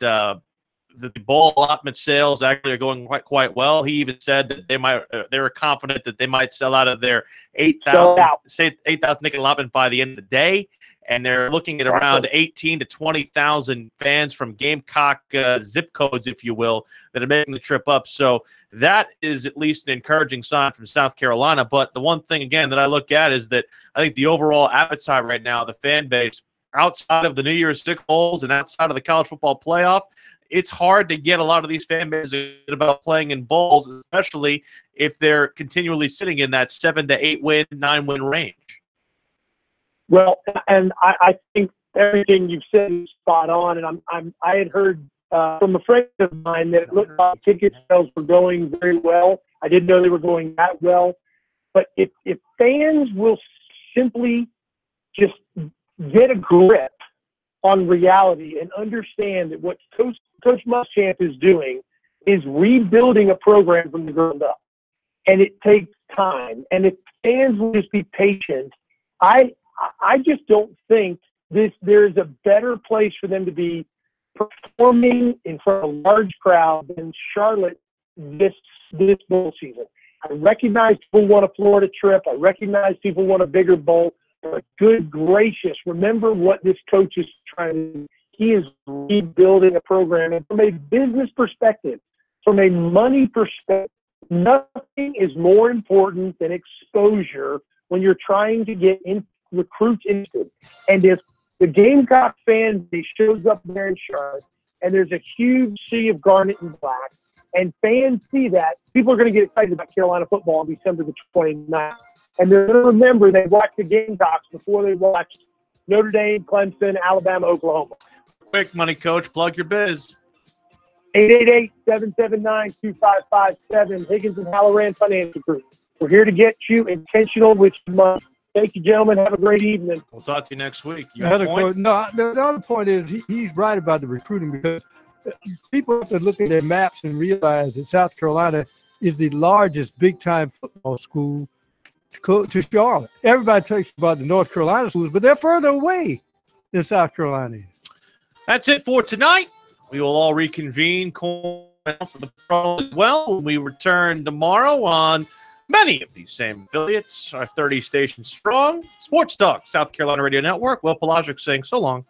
the bowl allotment sales actually are going quite well. He even said that they were confident that they might sell out of their 8,000 ticket allotment by the end of the day, and they're looking at around 18 to 20,000 fans from Gamecock zip codes, if you will, that are making the trip up. So that is at least an encouraging sign from South Carolina. But the one thing again that I look at is that I think the overall appetite right now, the fan base outside of the New Year's Six bowls and outside of the college football playoff, it's hard to get a lot of these fan bases about playing in bowls, especially if they're continually sitting in that 7 to 8 win, 9 win range. Well, and I think everything you've said is spot on. And I had heard from a friend of mine that it looked like ticket sales were going very well. I didn't know they were going that well. But if fans will simply just get a grip on reality and understand that what Coach Muschamp is doing is rebuilding a program from the ground up. And it takes time. And if fans will just be patient, I just don't think there's a better place for them to be performing in front of a large crowd than Charlotte this bowl season. I recognize people want a Florida trip. I recognize people want a bigger bowl. But good gracious, remember what this coach is trying to do. He is rebuilding a program. And from a business perspective, from a money perspective, nothing is more important than exposure when you're trying to get recruits interested. And if the Gamecock fan base shows up there in Charlotte and there's a huge sea of garnet and black, and fans see that, people are going to get excited about Carolina football on December the 29th. And they're going to remember they watched the Gamecocks before they watched Notre Dame, Clemson, Alabama, Oklahoma. Quick, money coach, plug your biz. 888-779-2557, Higgins and Halloran Financial Group. We're here to get you intentional with your money. Thank you, gentlemen. Have a great evening. We'll talk to you next week. The other point is he's right about the recruiting, because people have to look at their maps and realize that South Carolina is the largest big-time football school to Charlotte. Everybody talks about the North Carolina schools, but they're further away than South Carolina is. That's it for tonight. We will all reconvene for the pro as well when we return tomorrow on many of these same affiliates. Our 30 stations strong. Sports Talk, South Carolina Radio Network. Will Pelagic saying so long.